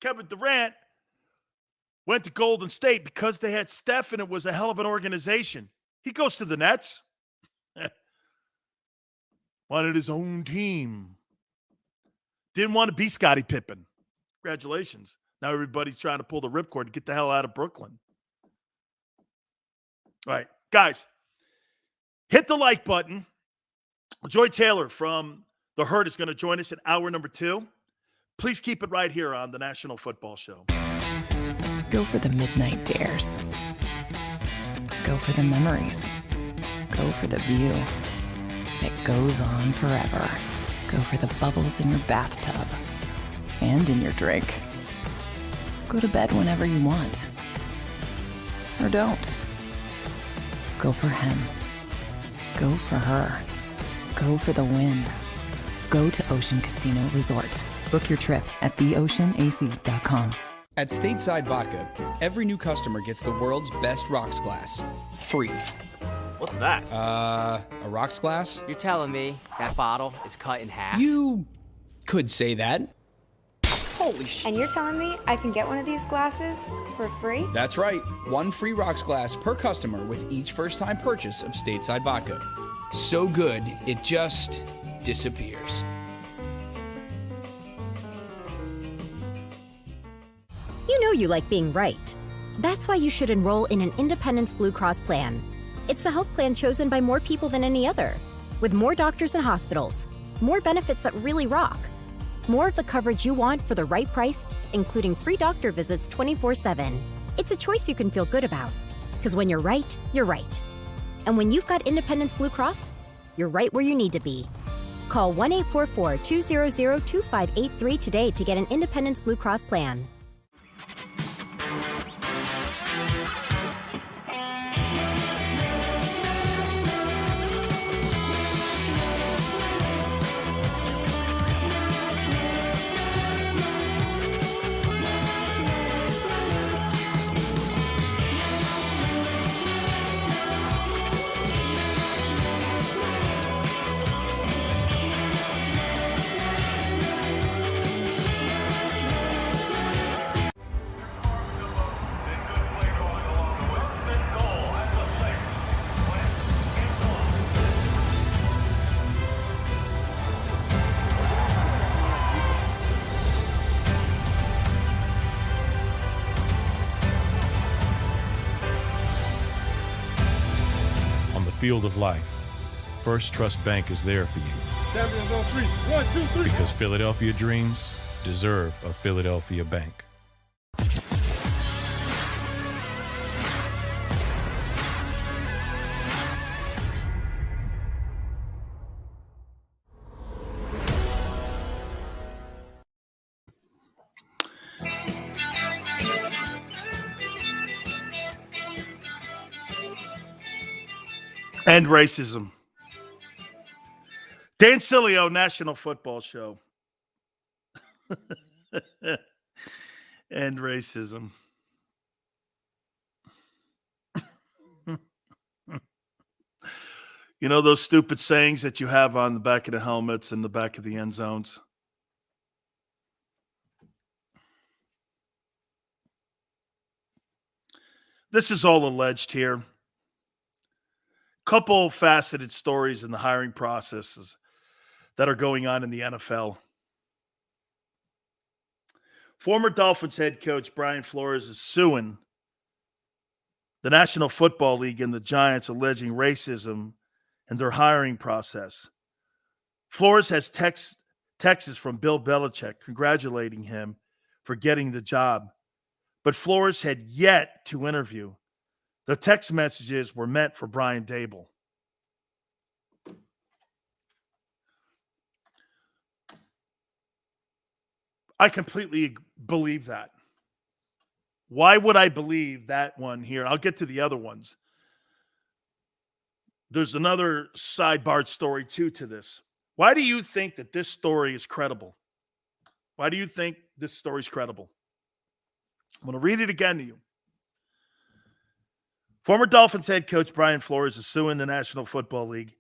Kevin Durant went to Golden State because they had Steph and it was a hell of an organization. He goes to the Nets. Wanted his own team. Didn't want to be Scottie Pippen. Congratulations. Now everybody's trying to pull the ripcord to get the hell out of Brooklyn. All right, guys, hit the like button. Joy Taylor from The Herd is going to join us at hour number 2. Please keep it right here on the National Football Show. Go for the midnight dares. Go for the memories. Go for the view that goes on forever. Go for the bubbles in your bathtub and in your drink. Go to bed whenever you want. Or don't. Go for him. Go for her. Go for the win. Go to Ocean Casino Resort. Book your trip at theoceanac.com. At Stateside Vodka, every new customer gets the world's best rocks glass. Free. What's that? A rocks glass? You're telling me that bottle is cut in half? You could say that. Holy shit. And you're telling me I can get one of these glasses for free? That's right. 1 free rocks glass per customer with each first-time purchase of Stateside Vodka. So good, it just disappears. You know you like being right. That's why you should enroll in an Independence Blue Cross plan. It's the health plan chosen by more people than any other, with more doctors and hospitals, more benefits that really rock, more of the coverage you want for the right price, including free doctor visits 24/7. It's a choice you can feel good about, because when you're right, you're right. And when you've got Independence Blue Cross, you're right where you need to be. Call 1-844-200-2583 today to get an Independence Blue Cross plan. field of life, First Trust Bank is there for you. Champions on three. 1, 2, 3. Because Philadelphia dreams deserve a Philadelphia bank. End racism. Dan Sileo, National Football Show. End racism. You know those stupid sayings that you have on the back of the helmets and the back of the end zones? This is all alleged here. Couple faceted stories in the hiring processes that are going on in the NFL. Former Dolphins head coach Brian Flores is suing the National Football League and the Giants, alleging racism in their hiring process. Flores has texts from Bill Belichick congratulating him for getting the job, but Flores had yet to interview. The text messages were meant for Brian Daboll. I completely believe that. Why would I believe that one here? I'll get to the other ones. There's another sidebar story too to this. Why do you think that this story is credible? Why do you think this story is credible? I'm going to read it again to you. Former Dolphins head coach Brian Flores is suing the National Football League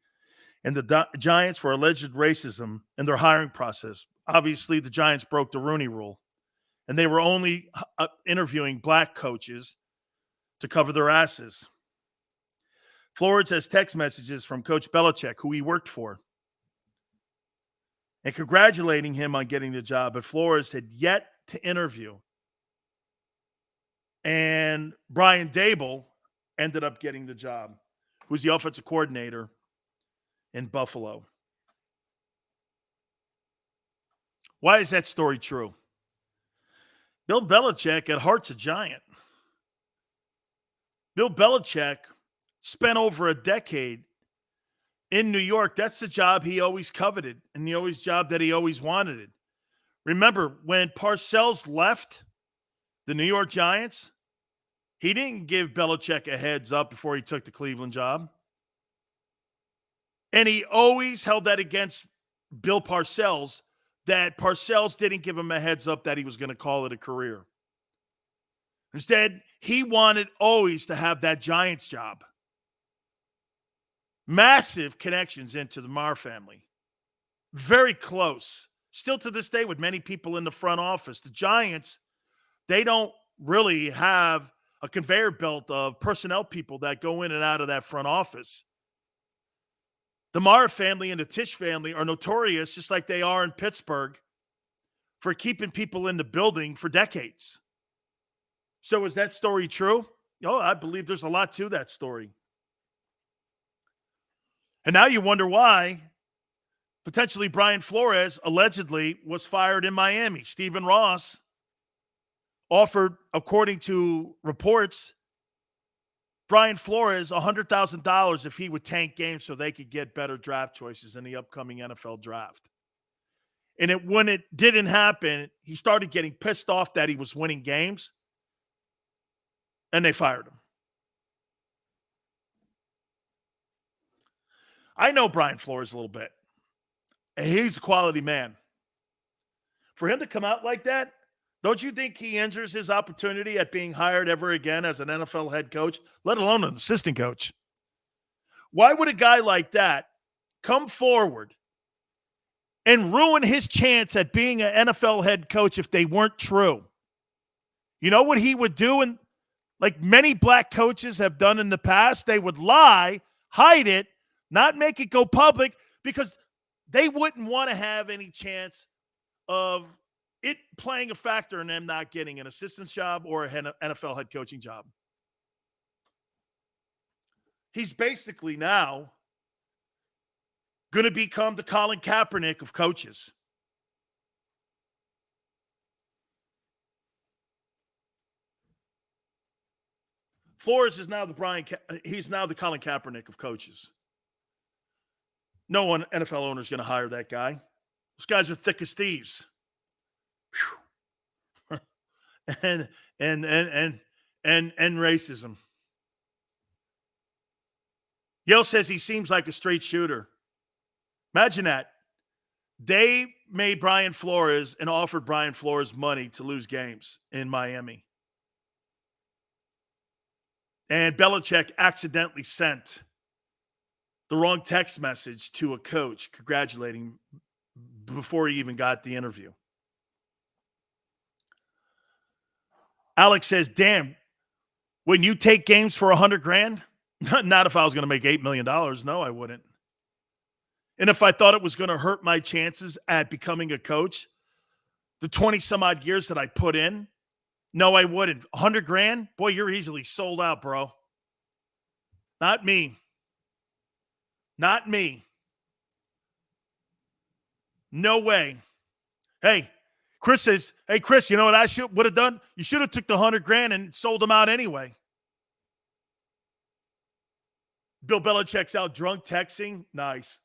and the Giants for alleged racism in their hiring process. Obviously, the Giants broke the Rooney Rule, and they were only interviewing black coaches to cover their asses. Flores has text messages from Coach Belichick, who he worked for, and congratulating him on getting the job, but Flores had yet to interview. And Brian Daboll ended up getting the job, who's the offensive coordinator in Buffalo. Why is that story true? Bill Belichick at heart's a Giant. Bill Belichick spent over a decade in New York. That's the job he always coveted and the job that he always wanted it. Remember, when Parcells left the New York Giants, he didn't give Belichick a heads up before he took the Cleveland job. And he always held that against Bill Parcells, that Parcells didn't give him a heads up that he was going to call it a career. Instead, he wanted always to have that Giants job. Massive connections into the Marr family. Very close. Still to this day with many people in the front office. The Giants, they don't really have a conveyor belt of personnel people that go in and out of that front office. The Marr family and the Tisch family are notorious, just like they are in Pittsburgh, for keeping people in the building for decades. So is that story true? Oh, I believe there's a lot to that story. And now you wonder why potentially Brian Flores allegedly was fired in Miami. Stephen Ross offered, according to reports, Brian Flores $100,000 if he would tank games so they could get better draft choices in the upcoming NFL draft. And when it didn't happen, he started getting pissed off that he was winning games, and they fired him. I know Brian Flores a little bit, and he's a quality man. For him to come out like that, don't you think he injures his opportunity at being hired ever again as an NFL head coach, let alone an assistant coach? Why would a guy like that come forward and ruin his chance at being an NFL head coach if they weren't true? You know what he would do? And like many black coaches have done in the past, they would lie, hide it, not make it go public because they wouldn't want to have any chance of it playing a factor in them not getting an assistant job or an NFL head coaching job. he's basically now going to become the Colin Kaepernick of coaches. Flores is now he's now the Colin Kaepernick of coaches. No one NFL owner is going to hire that guy. Those guys are thick as thieves. and racism. Yale says he seems like a straight shooter. Imagine that. They made Brian Flores and offered Brian Flores money to lose games in Miami. And Belichick accidentally sent the wrong text message to a coach congratulating him before he even got the interview. Alex says, damn, wouldn't you take games for $100,000? Not if I was going to make $8 million. No, I wouldn't. And if I thought it was going to hurt my chances at becoming a coach, the 20 some odd years that I put in, no, I wouldn't. $100,000? Boy, you're easily sold out, bro. Not me. Not me. No way. Hey, Chris says, hey, Chris, you know what I would have done? You should have took the $100,000 and sold them out anyway. Bill Belichick's out drunk texting. Nice.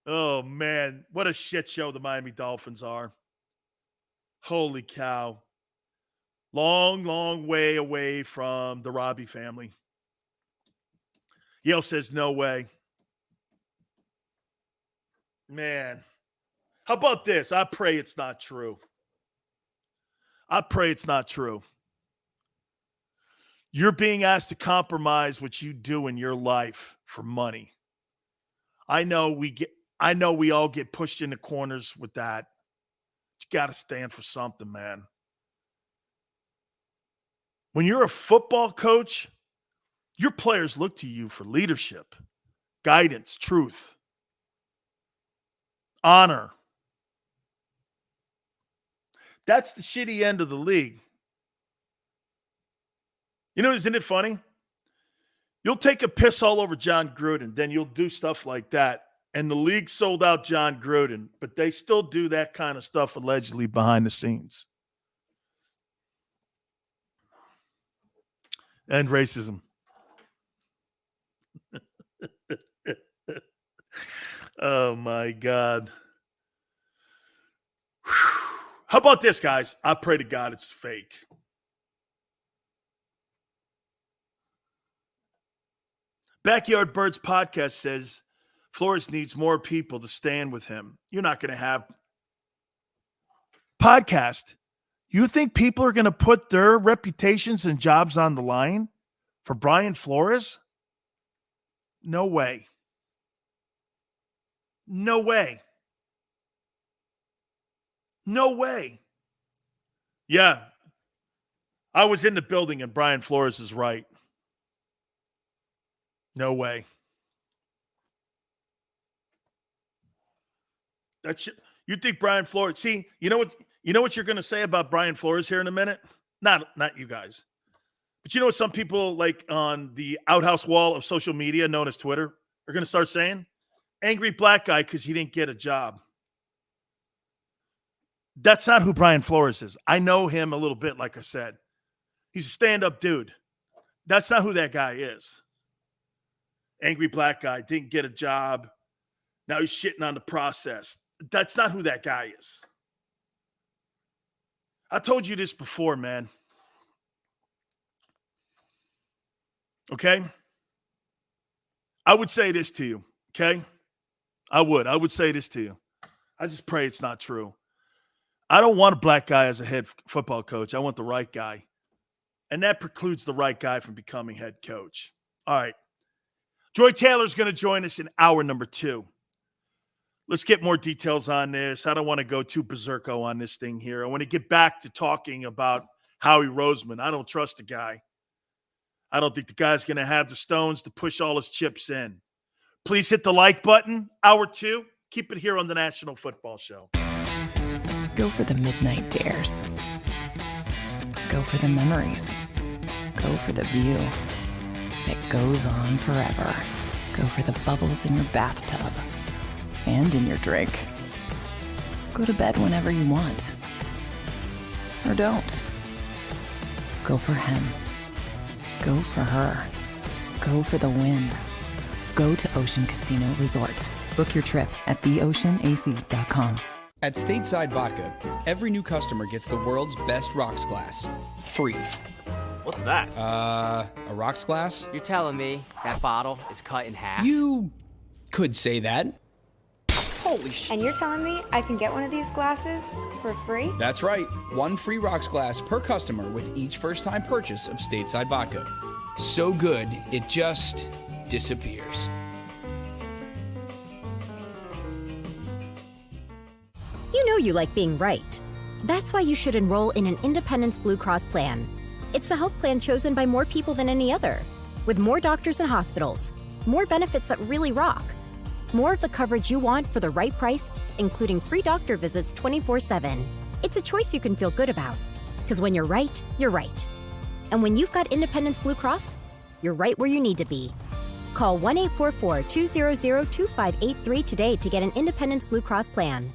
Oh, man. What a shit show the Miami Dolphins are. Holy cow. Long, long way away from the Robbie family. Yale says, no way. Man. How about this? I pray it's not true. I pray it's not true. You're being asked to compromise what you do in your life for money. I know we all get pushed into corners with that. You got to stand for something, man. When you're a football coach, your players look to you for leadership, guidance, truth, honor. That's the shitty end of the league. You know, isn't it funny? You'll take a piss all over John Gruden, then you'll do stuff like that. And the league sold out John Gruden, but they still do that kind of stuff allegedly behind the scenes. And racism. Oh, my God. How about this, guys? I pray to God it's fake. Backyard Birds podcast says Flores needs more people to stand with him. You're not going to have podcast. You think people are going to put their reputations and jobs on the line for Brian Flores? No way. No way. No way. Yeah. I was in the building and Brian Flores is right. No way. You think Brian Flores? See, you know what you're going to say about Brian Flores here in a minute? Not you guys. But you know what some people like on the outhouse wall of social media known as Twitter are going to start saying? Angry black guy because he didn't get a job. That's not who Brian Flores is. I know him a little bit, like I said. He's a stand-up dude. That's not who that guy is. Angry black guy, didn't get a job. Now he's shitting on the process. That's not who that guy is. I told you this before, man. Okay? I would say this to you, okay? I would say this to you. I just pray it's not true. I don't want a black guy as a head football coach. I want the right guy. And that precludes the right guy from becoming head coach. All right. Joy Taylor's going to join us in hour number 2. Let's get more details on this. I don't want to go too berserko on this thing here. I want to get back to talking about Howie Roseman. I don't trust the guy. I don't think the guy's going to have the stones to push all his chips in. Please hit the like button. Hour 2. Keep it here on the National Football Show. Go for the midnight dares. Go for the memories. Go for the view. that goes on forever. Go for the bubbles in your bathtub and in your drink. Go to bed whenever you want. Or don't. Go for him. Go for her. Go for the win. Go to Ocean Casino Resort. Book your trip at theoceanac.com. At Stateside Vodka, every new customer gets the world's best rocks glass. Free. What's that? A rocks glass? You're telling me that bottle is cut in half? You could say that. Holy sh! And you're telling me I can get one of these glasses for free? That's right. One free rocks glass per customer with each first-time purchase of Stateside Vodka. So good, it just disappears. You know you like being right. That's why you should enroll in an Independence Blue Cross plan. It's the health plan chosen by more people than any other, with more doctors and hospitals, more benefits that really rock, more of the coverage you want for the right price, including free doctor visits 24/7. It's a choice you can feel good about, because when you're right, you're right. And when you've got Independence Blue Cross, you're right where you need to be. Call 1-844-200-2583 today to get an Independence Blue Cross plan.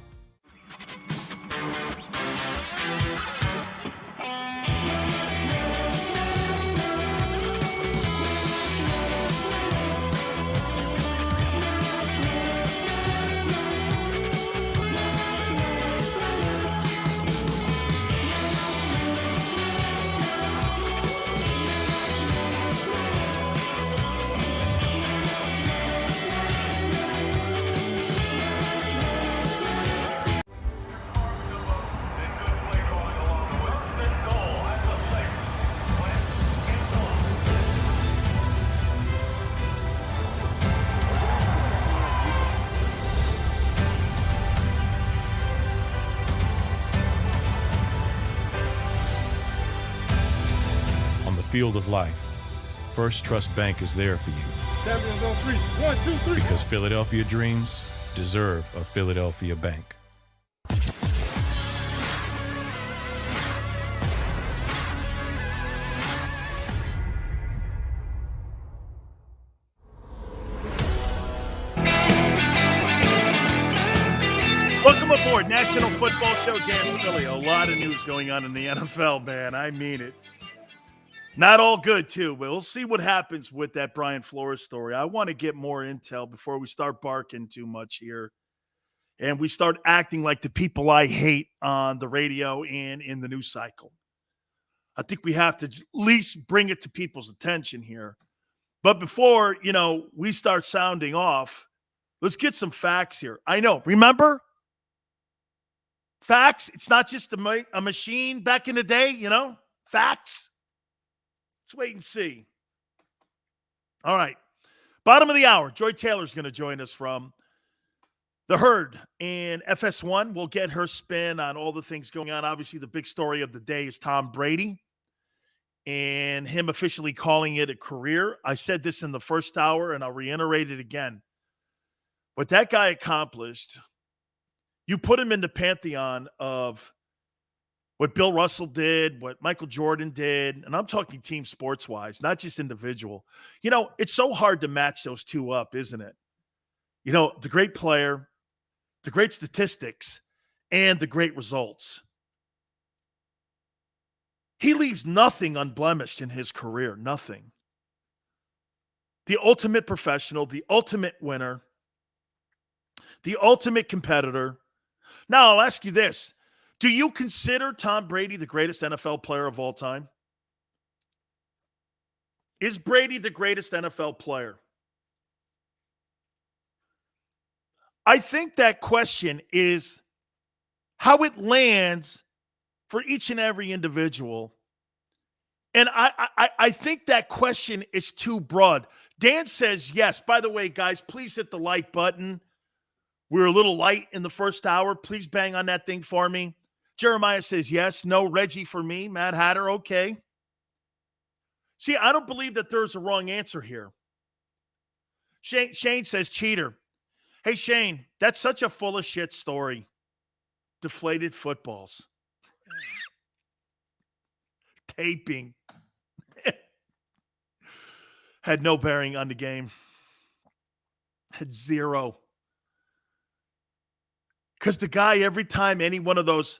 Field of life, First Trust Bank is there for you. Champions on 3. 1, 2, 3. Because Philadelphia dreams deserve a Philadelphia bank. Welcome aboard, National Football Show. Dan Sileo. A lot of news going on in the NFL, man. I mean it. Not all good, too, but we'll see what happens with that Brian Flores story. I want to get more intel before we start barking too much here and we start acting like the people I hate on the radio and in the news cycle. I think we have to at least bring it to people's attention here. But before, we start sounding off, let's get some facts here. I know. Remember? Facts. It's not just a machine back in the day, Facts. Let's wait and see. All right. Bottom of the hour. Joy Taylor's going to join us from the Herd and FS1. We'll get her spin on all the things going on. Obviously, the big story of the day is Tom Brady and him officially calling it a career. I said this in the first hour, and I'll reiterate it again. What that guy accomplished, you put him in the pantheon of what Bill Russell did, what Michael Jordan did, and I'm talking team sports-wise, not just individual. It's so hard to match those two up, isn't it? The great player, the great statistics, and the great results. He leaves nothing unblemished in his career, nothing. The ultimate professional, the ultimate winner, the ultimate competitor. Now, I'll ask you this. Do you consider Tom Brady the greatest NFL player of all time? Is Brady the greatest NFL player? I think that question is how it lands for each and every individual. And I think that question is too broad. Dan says yes. By the way, guys, please hit the like button. We're a little light in the first hour. Please bang on that thing for me. Jeremiah says yes. No, Reggie for me. Matt Hatter, okay. See, I don't believe that there's a wrong answer here. Shane says cheater. Hey, Shane, that's such a full of shit story. Deflated footballs. Taping. had no bearing on the game. Had zero. Because the guy, every time any one of those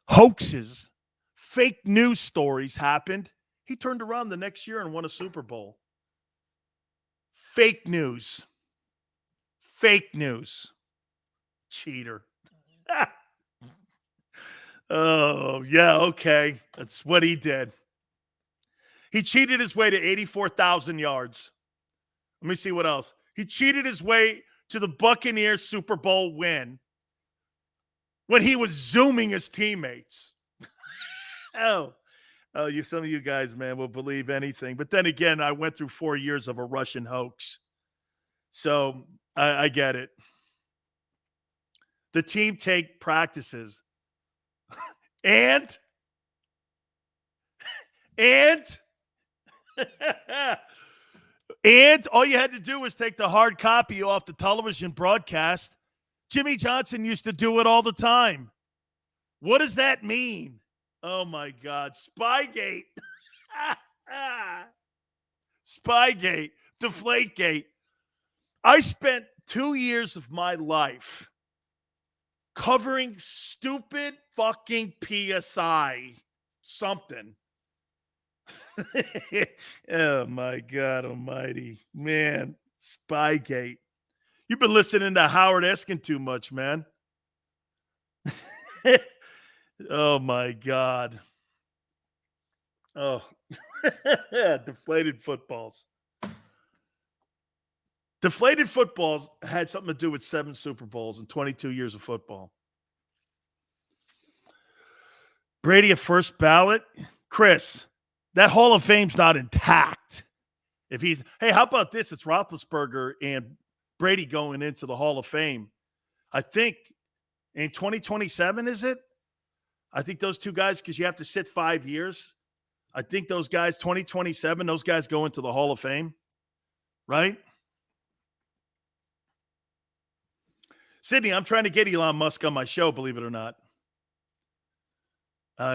hoaxes, fake news stories happened, he turned around the next year and won a Super Bowl. Fake news. Fake news. Cheater. Oh, yeah, okay. That's what he did. He cheated his way to 84,000 yards. Let me see what else. He cheated his way to the Buccaneers Super Bowl win when he was Zooming his teammates. Some of you guys, man, will believe anything. But then again, I went through 4 years of a Russian hoax. So I get it. The team take practices. And all you had to do was take the hard copy off the television broadcast. Jimmy Johnson used to do it all the time. What does that mean? Oh, my God. Spygate. Spygate. Deflategate. I spent 2 years of my life covering stupid fucking PSI something. Oh, my God almighty. Man, Spygate. You've been listening to Howard Eskin too much, man. Oh, my God. Oh, deflated footballs. Deflated footballs had something to do with 7 Super Bowls and 22 years of football. Brady a first ballot? Chris, that Hall of Fame's not intact. Hey, how about this? It's Roethlisberger and Brady going into the Hall of Fame. I think in 2027, is it? I think those two guys, because you have to sit 5 years. I think those guys, 2027, those guys go into the Hall of Fame, right? Sydney, I'm trying to get Elon Musk on my show, believe it or not.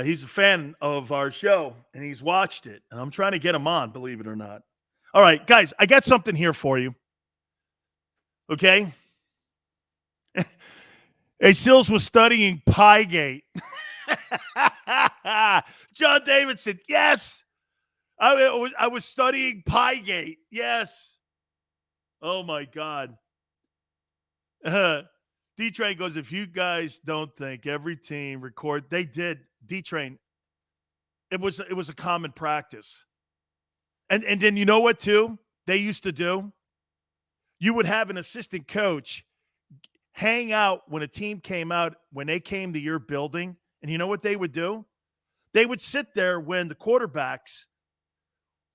He's a fan of our show, and he's watched it. And I'm trying to get him on, believe it or not. All right, guys, I got something here for you. Okay? Hey, Sills was studying Pygate. John Davidson, yes. I was studying Pygate. Yes. Oh, my God. D-Train goes, if you guys don't think every team they did. D-Train, it was a common practice. And then you know what, too, they used to do? You would have an assistant coach hang out when a team came out, when they came to your building, and you know what they would do? They would sit there when the quarterbacks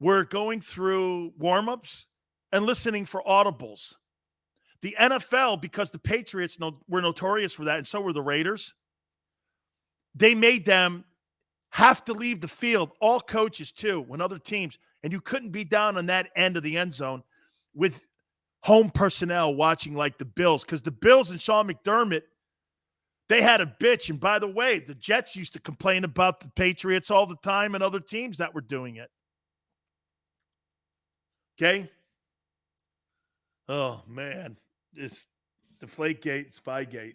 were going through warm-ups and listening for audibles. The NFL, because the Patriots were notorious for that, and so were the Raiders, they made them have to leave the field, all coaches too, when other teams, and you couldn't be down on that end of the end zone with home personnel watching like the Bills, because the Bills and Sean McDermott, they had a bitch. And by the way, the Jets used to complain about the Patriots all the time and other teams that were doing it. Okay? Oh, man. This Deflategate, Spygate.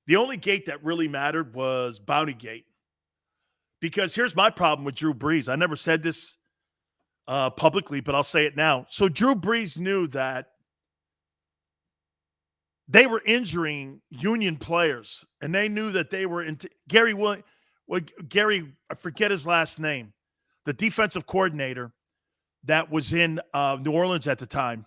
The only gate that really mattered was Bountygate. Because here's my problem with Drew Brees. I never said this publicly, but I'll say it now. So Drew Brees knew that they were injuring union players, and they knew that they were into Gary, I forget his last name, the defensive coordinator that was in New Orleans at the time.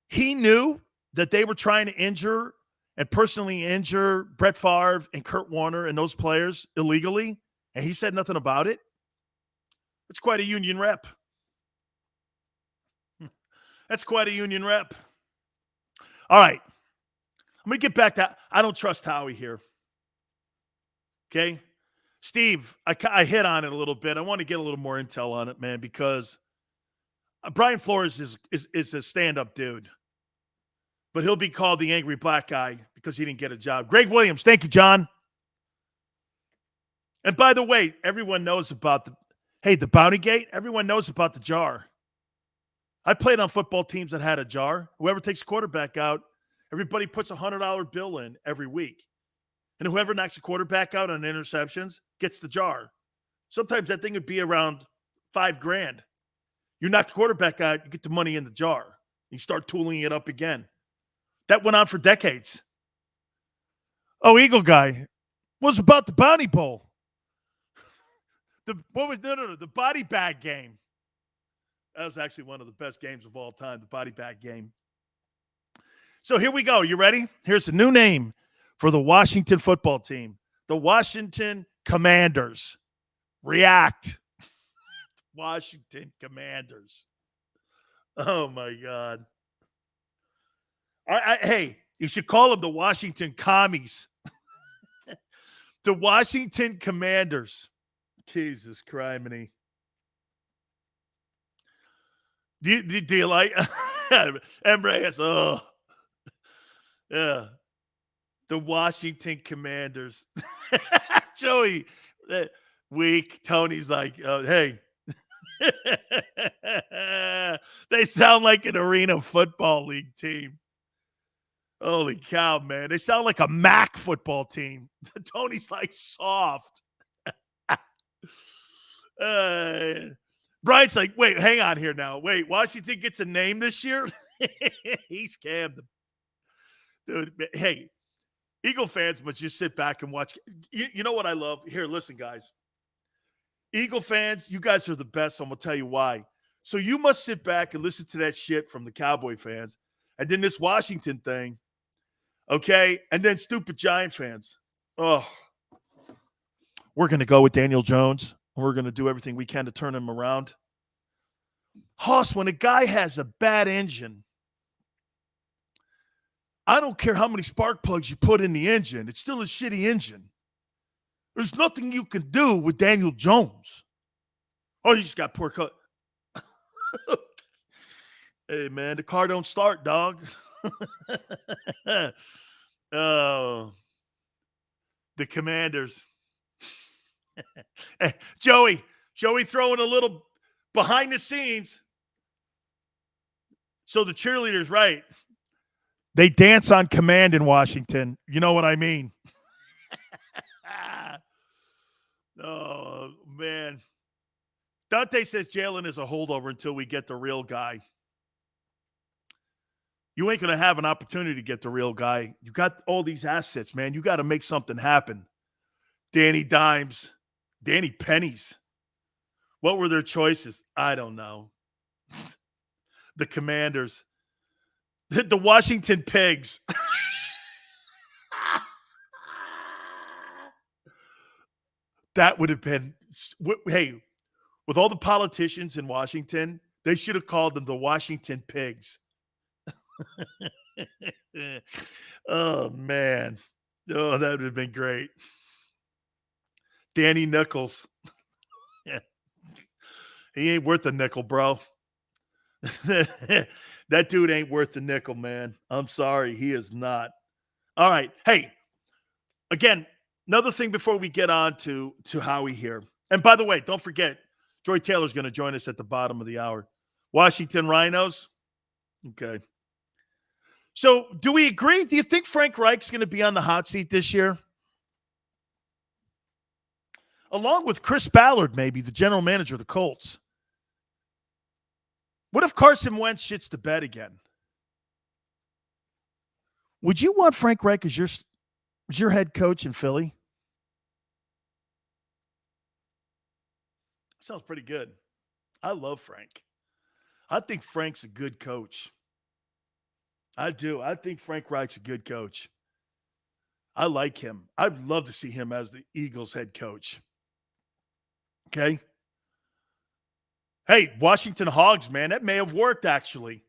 He knew that they were trying to injure and personally injure Brett Favre and Kurt Warner and those players illegally, and he said nothing about it. It's quite a union rep. That's quite a union rep. All right. I'm going to get back to – I don't trust Howie here. Okay? Steve, I hit on it a little bit. I want to get a little more intel on it, man, because Brian Flores is a stand-up dude. But he'll be called the angry black guy because he didn't get a job. Greg Williams, thank you, John. And by the way, everyone knows about Hey, the Bounty Gate, everyone knows about the jar. I played on football teams that had a jar. Whoever takes quarterback out, everybody puts a $100 bill in every week. And whoever knocks a quarterback out on interceptions gets the jar. Sometimes that thing would be around $5,000. You knock the quarterback out, you get the money in the jar. You start tooling it up again. That went on for decades. Oh, Eagle guy. What was about the Bounty Bowl? The body bag game. That was actually one of the best games of all time, the body bag game. So here we go. You ready? Here's a new name for the Washington football team. The Washington Commanders. React. Washington Commanders. Oh, my God. Hey, you should call them the Washington Commies. The Washington Commanders. Jesus criminy. Do you like Embrace? Oh, yeah. The Washington Commanders. Joey, weak. Tony's like, oh, hey. They sound like an Arena Football League team. Holy cow, man. They sound like a MAC football team. Tony's like soft. Brian's like, wait, hang on here now. Wait, Washington gets a name this year? He scammed them. Dude, hey, Eagle fans must just sit back and watch. You know what I love? Here, listen, guys. Eagle fans, you guys are the best. I'm going to tell you why. So you must sit back and listen to that shit from the Cowboy fans. And then this Washington thing. Okay? And then stupid Giant fans. Oh. We're going to go with Daniel Jones. We're going to do everything we can to turn him around. Hoss, when a guy has a bad engine, I don't care how many spark plugs you put in the engine. It's still a shitty engine. There's nothing you can do with Daniel Jones. Oh, you just got poor cut. Hey, man, the car don't start, dog. Oh, the Commanders. Hey, Joey throwing a little behind the scenes. So the cheerleaders, right? They dance on command in Washington. You know what I mean? Oh, man. Dante says Jalen is a holdover until we get the real guy. You ain't going to have an opportunity to get the real guy. You got all these assets, man. You got to make something happen. Danny Dimes, Danny Pennies. What were their choices? I don't know. The Commanders. The Washington Pigs. That would have been, hey, with all the politicians in Washington, they should have called them the Washington Pigs. Oh, man. Oh, that would have been great. Danny Nichols. Yeah. He ain't worth a nickel, bro. That dude ain't worth the nickel, man. I'm sorry. He is not. All right. Hey, again, another thing before we get on to Howie here. And by the way, don't forget, Troy Taylor's going to join us at the bottom of the hour. Washington Rhinos. Okay. So do we agree? Do you think Frank Reich's going to be on the hot seat this year? Along with Chris Ballard, maybe, the general manager of the Colts. What if Carson Wentz shits the bed again? Would you want Frank Reich as your head coach in Philly? Sounds pretty good. I love Frank. I think Frank's a good coach. I do. I think Frank Reich's a good coach. I like him. I'd love to see him as the Eagles head coach. Okay? Hey, Washington Hogs, man, that may have worked, actually.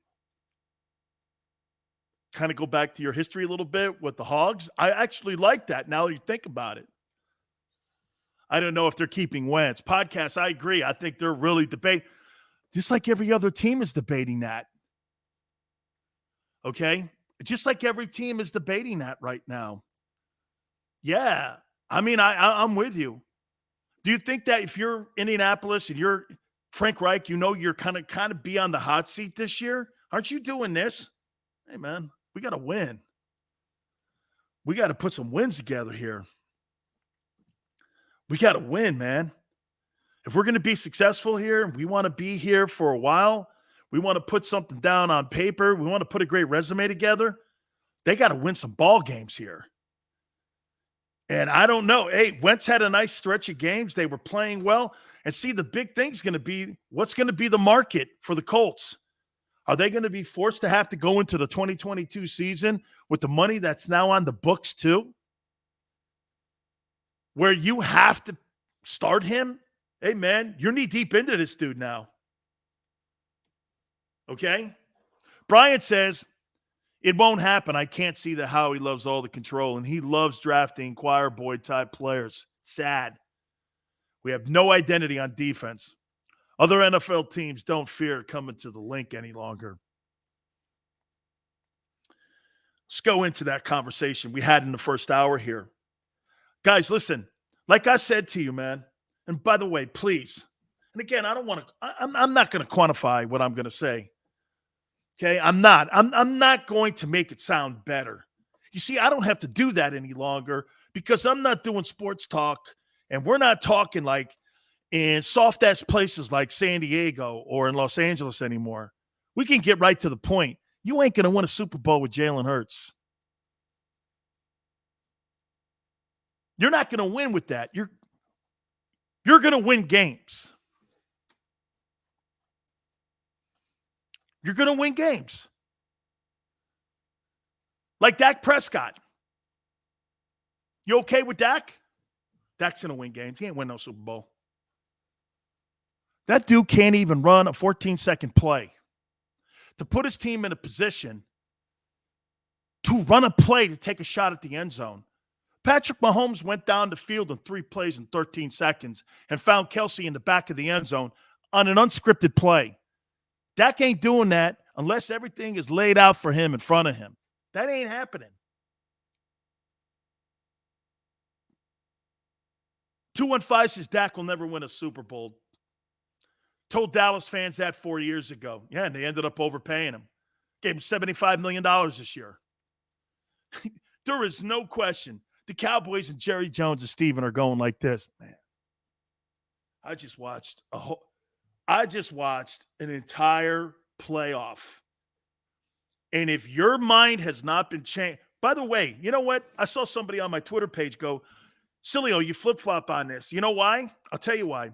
Kind of go back to your history a little bit with the Hogs. I actually like that now that you think about it. I don't know if they're keeping Wentz. Podcasts, I agree. I think they're really debating. Just like every other team is debating that. Okay? Just like every team is debating that right now. Yeah. I mean, I'm with you. Do you think that if you're Indianapolis and you're Frank Reich, you know you're kind of be on the hot seat this year? Aren't you doing this? Hey, man, we got to win. We got to put some wins together here. We got to win, man. If we're going to be successful here, we want to be here for a while. We want to put something down on paper. We want to put a great resume together. They got to win some ball games here. And I don't know. Hey, Wentz had a nice stretch of games. They were playing well. And see, the big thing's going to be, what's going to be the market for the Colts? Are they going to be forced to have to go into the 2022 season with the money that's now on the books too? Where you have to start him? Hey, man, you're knee deep into this dude now. Okay? Brian says, it won't happen. I can't see that Howie loves all the control, and he loves drafting choir boy type players. Sad. We have no identity on defense. Other NFL teams don't fear coming to the link any longer. Let's go into that conversation we had in the first hour here. Guys, listen, like I said to you, man, and by the way, please, and again, I'm not going to quantify what I'm going to say. Okay, I'm not going to make it sound better. You see, I don't have to do that any longer because I'm not doing sports talk, and we're not talking like in soft-ass places like San Diego or in Los Angeles anymore. We can get right to the point. You ain't going to win a Super Bowl with Jalen Hurts. You're not going to win with that. You're going to win games. You're going to win games. Like Dak Prescott. You okay with Dak? Dak's going to win games. He ain't win no Super Bowl. That dude can't even run a 14-second play to put his team in a position to run a play to take a shot at the end zone. Patrick Mahomes went down the field in 3 plays in 13 seconds and found Kelsey in the back of the end zone on an unscripted play. Dak ain't doing that unless everything is laid out for him in front of him. That ain't happening. 215 says Dak will never win a Super Bowl. Told Dallas fans that 4 years ago. Yeah, and they ended up overpaying him. Gave him $75 million this year. There is no question. The Cowboys and Jerry Jones and Steven are going like this. Man, I just watched an entire playoff. And if your mind has not been changed, by the way, you know what? I saw somebody on my Twitter page go, Sileo, you flip-flop on this. You know why? I'll tell you why.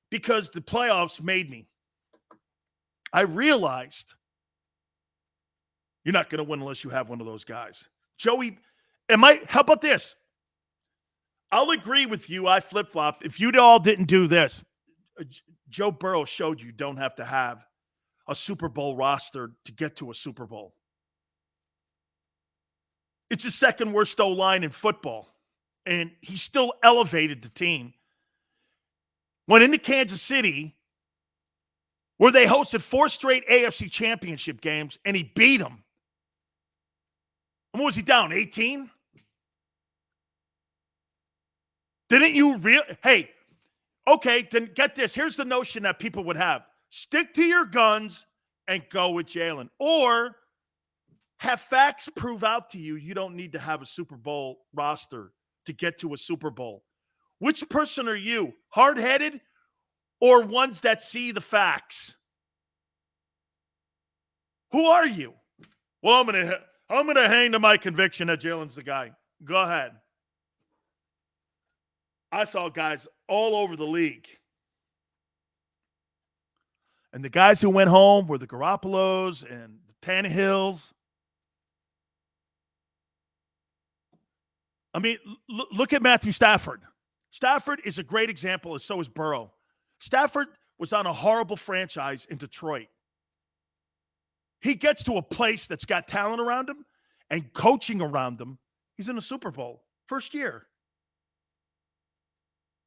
Because the playoffs made me. I realized you're not going to win unless you have one of those guys. Joey, how about this? I'll agree with you. I flip-flopped. If you all didn't do this, Joe Burrow showed you don't have to have a Super Bowl roster to get to a Super Bowl. It's the second worst O-line in football, and he still elevated the team. Went into Kansas City, where they hosted 4 straight AFC championship games, and he beat them. And what was he down, 18? Didn't you Hey, okay, then get this. Here's the notion that people would have. Stick to your guns and go with Jalen. Or have facts prove out to you you don't need to have a Super Bowl roster to get to a Super Bowl. Which person are you? Hard-headed or ones that see the facts? Who are you? Well, I'm gonna hang to my conviction that Jalen's the guy. Go ahead. I saw guys all over the league. And the guys who went home were the Garoppolos and the Tannehills. I mean, look at Matthew Stafford. Stafford is a great example, and so is Burrow. Stafford was on a horrible franchise in Detroit. He gets to a place that's got talent around him and coaching around him. He's in the Super Bowl. First year.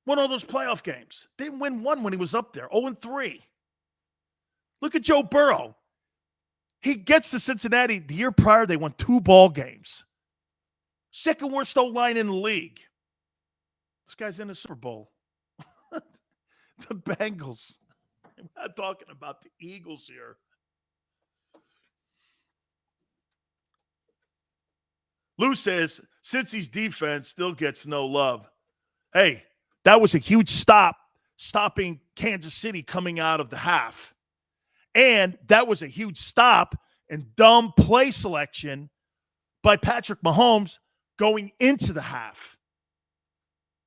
Won all those playoff games. They didn't win one when he was up there. 0-3. Look at Joe Burrow. He gets to Cincinnati. The year prior, they won 2 ball games. Second worst O-line in the league. This guy's in the Super Bowl. The Bengals. I'm not talking about the Eagles here. Lou says, Cincy's defense still gets no love. Hey, that was a huge stopping Kansas City coming out of the half. And that was a huge stop and dumb play selection by Patrick Mahomes going into the half.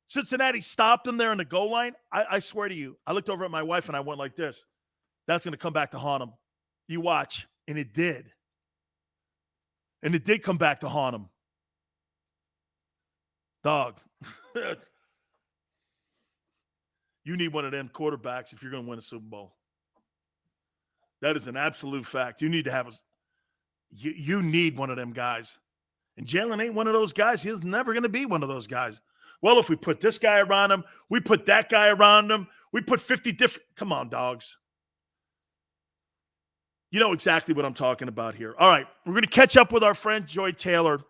Cincinnati stopped him there in the goal line. I swear to you, I looked over at my wife and I went like this. That's going to come back to haunt him. You watch. And it did. And it did come back to haunt him. Dog. You need one of them quarterbacks if you're going to win a Super Bowl. That is an absolute fact. You need to have you need one of them guys. And Jalen ain't one of those guys. He's never going to be one of those guys. Well, if we put this guy around him, we put that guy around him, we put 50 different – come on, dogs. You know exactly what I'm talking about here. All right, we're going to catch up with our friend Joy Taylor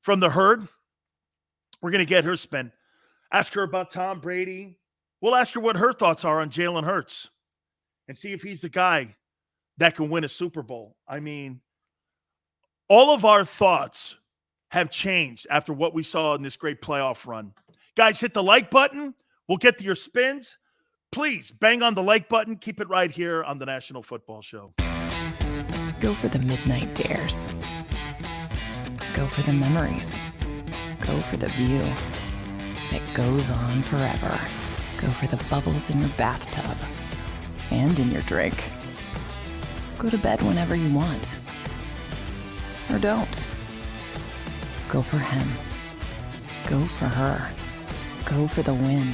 from the Herd. We're going to get her spin. Ask her about Tom Brady. We'll ask her what her thoughts are on Jalen Hurts and see if he's the guy that can win a Super Bowl. I mean, all of our thoughts have changed after what we saw in this great playoff run. Guys, hit the like button. We'll get to your spins. Please bang on the like button. Keep it right here on the National Football Show. Go for the midnight dares. Go for the memories. Go for the view that goes on forever. Go for the bubbles in your bathtub and in your drink. Go to bed whenever you want. Or don't. Go for him. Go for her. Go for the win.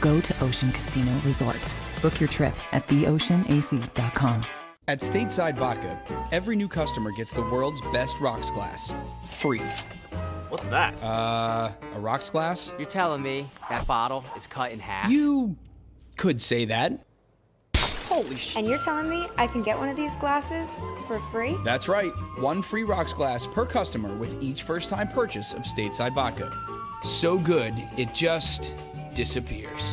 Go to Ocean Casino Resort. Book your trip at theoceanac.com. At Stateside Vodka, every new customer gets the world's best rocks glass. Free. What's that? A rocks glass? You're telling me that bottle is cut in half? You could say that. Holy shit. And you're telling me I can get one of these glasses for free? That's right. One free rocks glass per customer with each first-time purchase of Stateside Vodka. So good, it just disappears.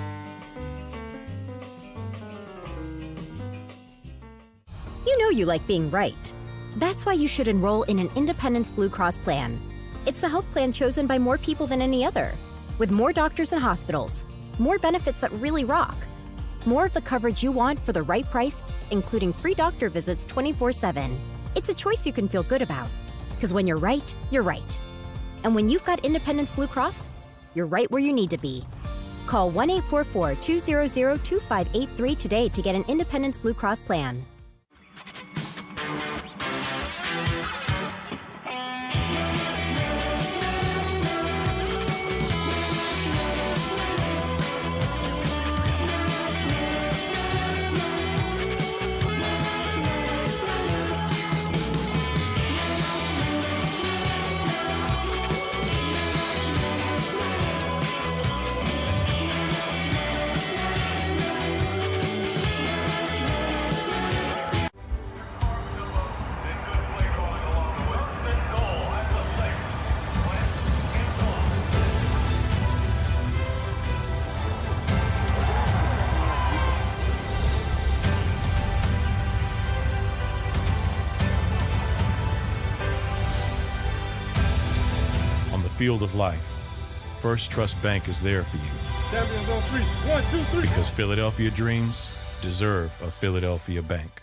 You know you like being right. That's why you should enroll in an Independence Blue Cross plan. It's the health plan chosen by more people than any other, with more doctors and hospitals, more benefits that really rock, more of the coverage you want for the right price, including free doctor visits 24/7. It's a choice you can feel good about, because when you're right, you're right. And when you've got Independence Blue Cross, you're right where you need to be. Call 1-844-200-2583 today to get an Independence Blue Cross plan. Field of life, First Trust Bank is there for you. Champions on three. 1, 2, 3. Because Philadelphia dreams deserve a Philadelphia bank.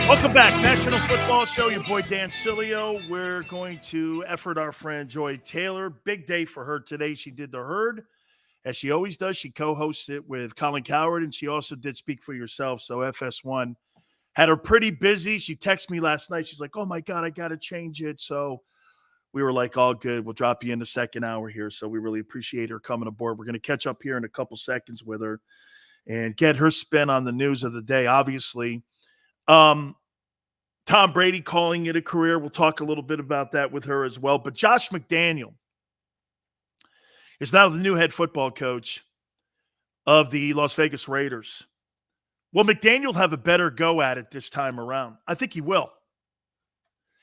Welcome back. National Football Show. Your boy Dan Sileo. We're going to effort our friend Joy Taylor. Big day for her today. She did the Herd, as she always does. She co-hosts it with Colin Coward, and she also did Speak for Yourself. So FS1 had her pretty busy. She texted me last night. She's like, oh, my God, I got to change it. So we were like, all good. We'll drop you in the second hour here. So we really appreciate her coming aboard. We're going to catch up here in a couple seconds with her and get her spin on the news of the day, obviously. Tom Brady calling it a career. We'll talk a little bit about that with her as well. But Josh McDaniel is now the new head football coach of the Las Vegas Raiders. Will McDaniel have a better go at it this time around? I think he will.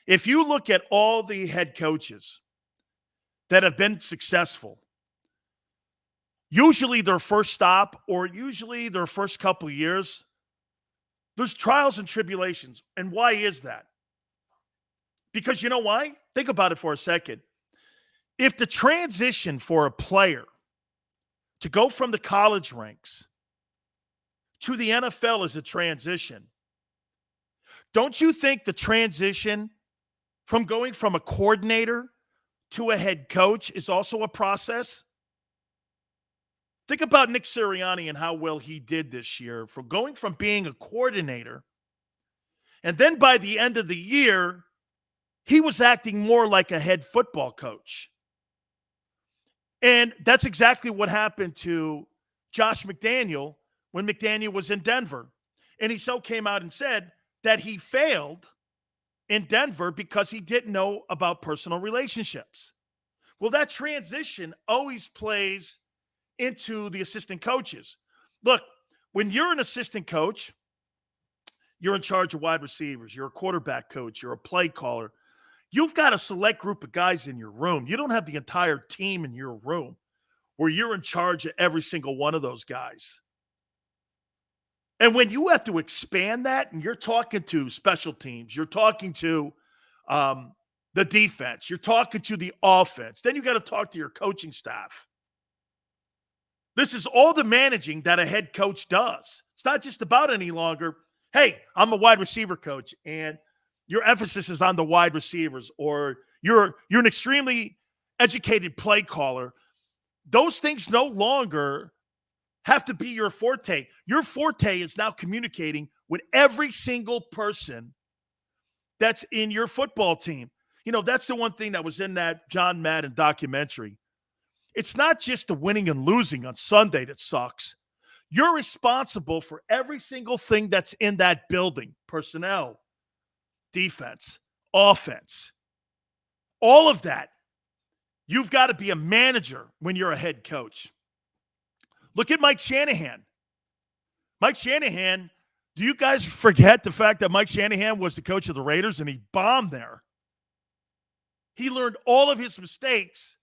If you look at all the head coaches that have been successful, usually their first stop or usually their first couple of years, there's trials and tribulations. And why is that? Because you know why? Think about it for a second. If the transition for a player to go from the college ranks to the NFL is a transition, don't you think the transition from going from a coordinator to a head coach is also a process? Think about Nick Sirianni and how well he did this year from going from being a coordinator. And then by the end of the year, he was acting more like a head football coach. And that's exactly what happened to Josh McDaniel when McDaniel was in Denver. And he so came out and said that he failed in Denver because he didn't know about personal relationships. Well, that transition always plays into the assistant coaches. Look, when you're an assistant coach, you're in charge of wide receivers, you're a quarterback coach, you're a play caller. You've got a select group of guys in your room. You don't have the entire team in your room where you're in charge of every single one of those guys. And when you have to expand that and you're talking to special teams, you're talking to the defense, you're talking to the offense, then you got to talk to your coaching staff. This is all the managing that a head coach does. It's not just about any longer, hey, I'm a wide receiver coach and your emphasis is on the wide receivers, or you're an extremely educated play caller. Those things no longer have to be your forte. Your forte is now communicating with every single person that's in your football team. You know, that's the one thing that was in that John Madden documentary. It's not just the winning and losing on Sunday that sucks. You're responsible for every single thing that's in that building. Personnel, defense, offense, all of that. You've got to be a manager when you're a head coach. Look at Mike Shanahan. Mike Shanahan, do you guys forget the fact that Mike Shanahan was the coach of the Raiders and he bombed there? He learned all of his mistakes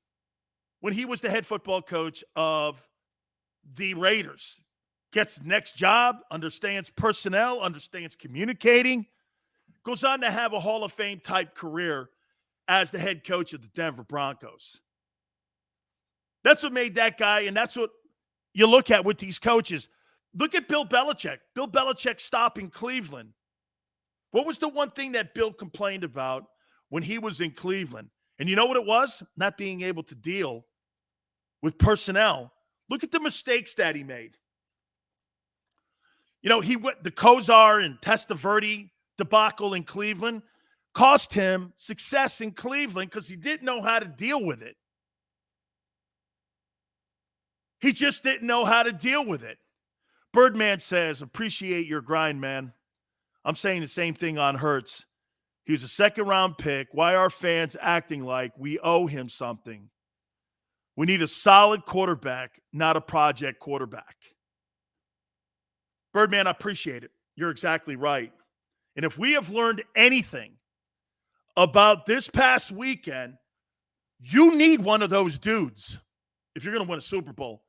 when he was the head football coach of the Raiders. Gets the next job, understands personnel, understands communicating, goes on to have a Hall of Fame type career as the head coach of the Denver Broncos. That's what made that guy, and that's what you look at with these coaches. Look at Bill Belichick. Bill Belichick stopping Cleveland. What was the one thing that Bill complained about when he was in Cleveland? And you know what it was? Not being able to deal with personnel. Look at the mistakes that he made. You know, he went the Kozar and Testaverde debacle in Cleveland cost him success in Cleveland because he didn't know how to deal with it. He just didn't know how to deal with it. Birdman says, appreciate your grind, man. I'm saying the same thing on Hurts. He was a second-round pick. Why are fans acting like we owe him something? We need a solid quarterback, not a project quarterback. Birdman, I appreciate it. You're exactly right. And if we have learned anything about this past weekend, you need one of those dudes if you're going to win a Super Bowl.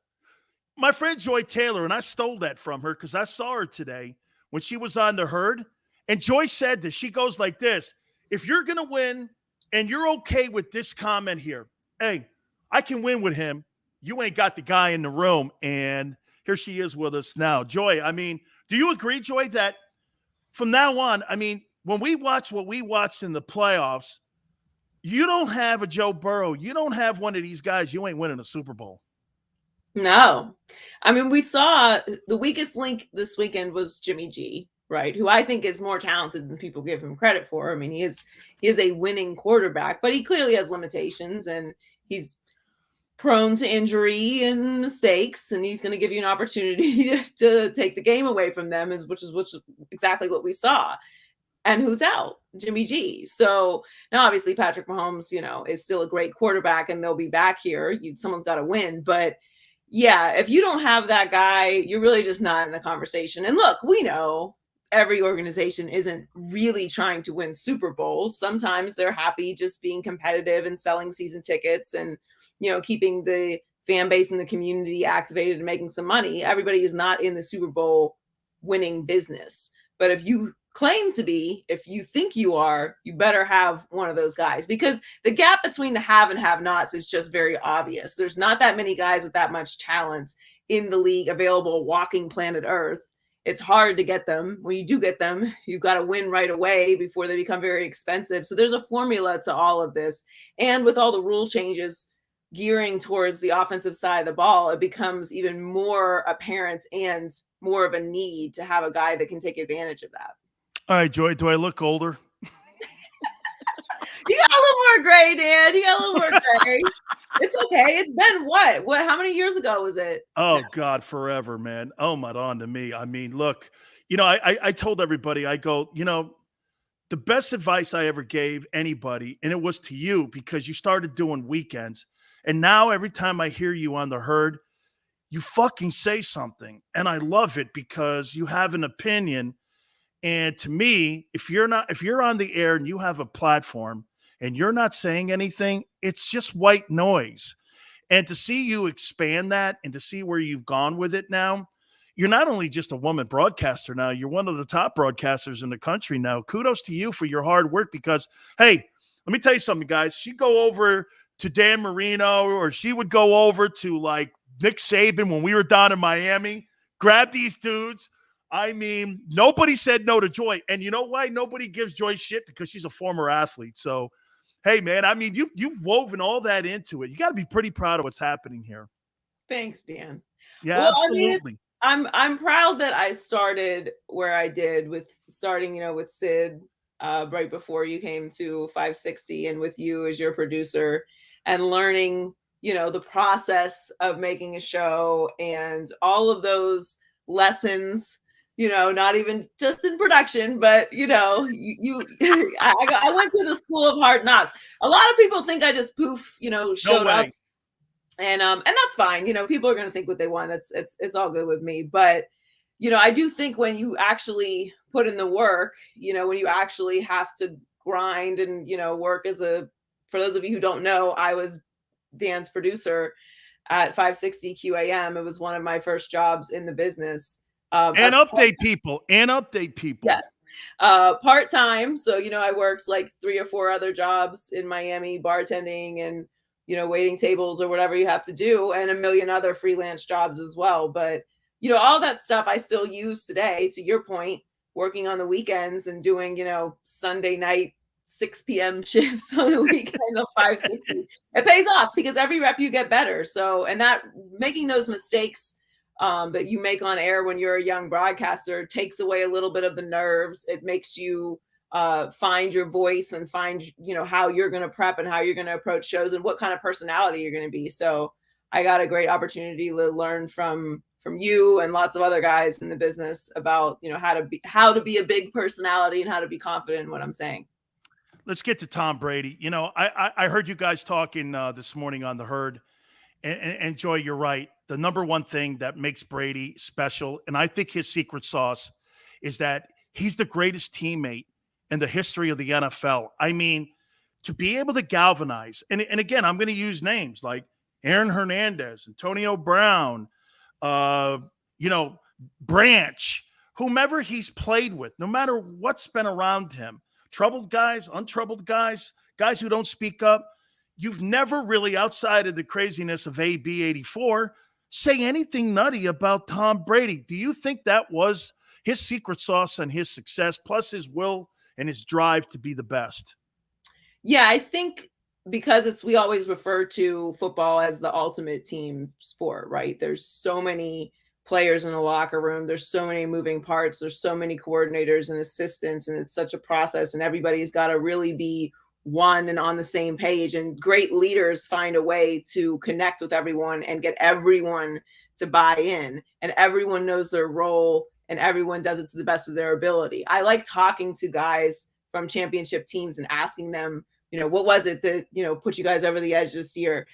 My friend Joy Taylor, and I stole that from her because I saw her today when she was on The Herd, and Joy said this. She goes like this: if you're going to win and you're okay with this comment here, hey, I can win with him. You ain't got the guy in the room. And here she is with us now. Joy, I mean, do you agree, Joy, that from now on, I mean, when we watch what we watched in the playoffs, you don't have a Joe Burrow. You don't have one of these guys. You ain't winning a Super Bowl. No. I mean, we saw the weakest link this weekend was Jimmy G, right? Who I think is more talented than people give him credit for. I mean, he is a winning quarterback, but he clearly has limitations and he's prone to injury and mistakes, and he's going to give you an opportunity to take the game away from them, which is exactly what we saw. And who's out? Jimmy G. So now obviously Patrick Mahomes, is still a great quarterback and they'll be back here. Someone's got to win, but Yeah, if you don't have that guy, you're really just not in the conversation. And look, we know every organization isn't really trying to win Super Bowls. Sometimes they're happy just being competitive and selling season tickets and, keeping the fan base and the community activated and making some money. Everybody is not in the Super Bowl winning business. But if you claim to be, if you think you are, you better have one of those guys, because the gap between the have and have nots is just very obvious. There's not that many guys with that much talent in the league available walking planet Earth. It's hard to get them. When you do get them, you've got to win right away before they become very expensive. So there's a formula to all of this. And with all the rule changes gearing towards the offensive side of the ball, it becomes even more apparent and more of a need to have a guy that can take advantage of that. All right, Joy, do I look older? You got a little more gray, Dan. You got a little more gray. It's okay. It's been what? How many years ago was it? Oh, God, forever, man. Oh, my on to me. I mean, look, I told everybody, I go, the best advice I ever gave anybody, and it was to you, because you started doing weekends. And now every time I hear you on the herd, you fucking say something. And I love it because you have an opinion. And to me, if you're on the air and you have a platform and you're not saying anything, it's just white noise. And to see you expand that and to see where you've gone with it now, you're not only just a woman broadcaster now, you're one of the top broadcasters in the country now. Kudos to you for your hard work, because, hey, let me tell you something, guys. She'd go over to Dan Marino, or she would go over to like Nick Saban when we were down in Miami, grab these dudes. I mean, nobody said no to Joy. And you know why nobody gives Joy shit? Because she's a former athlete. So, hey, man, I mean, you've woven all that into it. You got to be pretty proud of what's happening here. Thanks, Dan. Yeah, well, absolutely. I mean, I'm proud that I started where I did, with starting, with Sid right before you came to 560, and with you as your producer, and learning, the process of making a show and all of those lessons. Not even just in production, but I went to the school of hard knocks. A lot of people think I just showed up, and that's fine. People are going to think what they want. It's all good with me. But, I do think when you actually put in the work, when you actually have to grind and, work for those of you who don't know, I was Dan's producer at 560 QAM. It was one of my first jobs in the business. And update people. Yes. Part-time. So, I worked like 3 or 4 other jobs in Miami, bartending and, waiting tables or whatever you have to do, and a million other freelance jobs as well. But, all that stuff I still use today, to your point, working on the weekends and doing, Sunday night, 6 p.m. shifts on the weekend of 560. It pays off because every rep you get better. So, and that making those mistakes that you make on air when you're a young broadcaster takes away a little bit of the nerves. It makes you find your voice and find, how you're going to prep and how you're going to approach shows and what kind of personality you're going to be. So I got a great opportunity to learn from you and lots of other guys in the business about, how to be a big personality and how to be confident in what I'm saying. Let's get to Tom Brady. I heard you guys talking this morning on the herd, and Joy, you're right. The number one thing that makes Brady special, and I think his secret sauce, is that he's the greatest teammate in the history of the NFL. I mean, to be able to galvanize, and again, I'm going to use names like Aaron Hernandez, Antonio Brown, Branch, whomever he's played with, no matter what's been around him, troubled guys, untroubled guys, guys who don't speak up. You've never really, outside of the craziness of AB84, say anything nutty about Tom Brady. Do you think that was his secret sauce and his success, plus his will and his drive to be the best? Yeah, I think because we always refer to football as the ultimate team sport, right? There's so many players in the locker room. There's so many moving parts. There's so many coordinators and assistants, and it's such a process, and everybody's got to really be one and on the same page. And great leaders find a way to connect with everyone and get everyone to buy in, and everyone knows their role and everyone does it to the best of their ability. I like talking to guys from championship teams and asking them, what was it that, put you guys over the edge this year?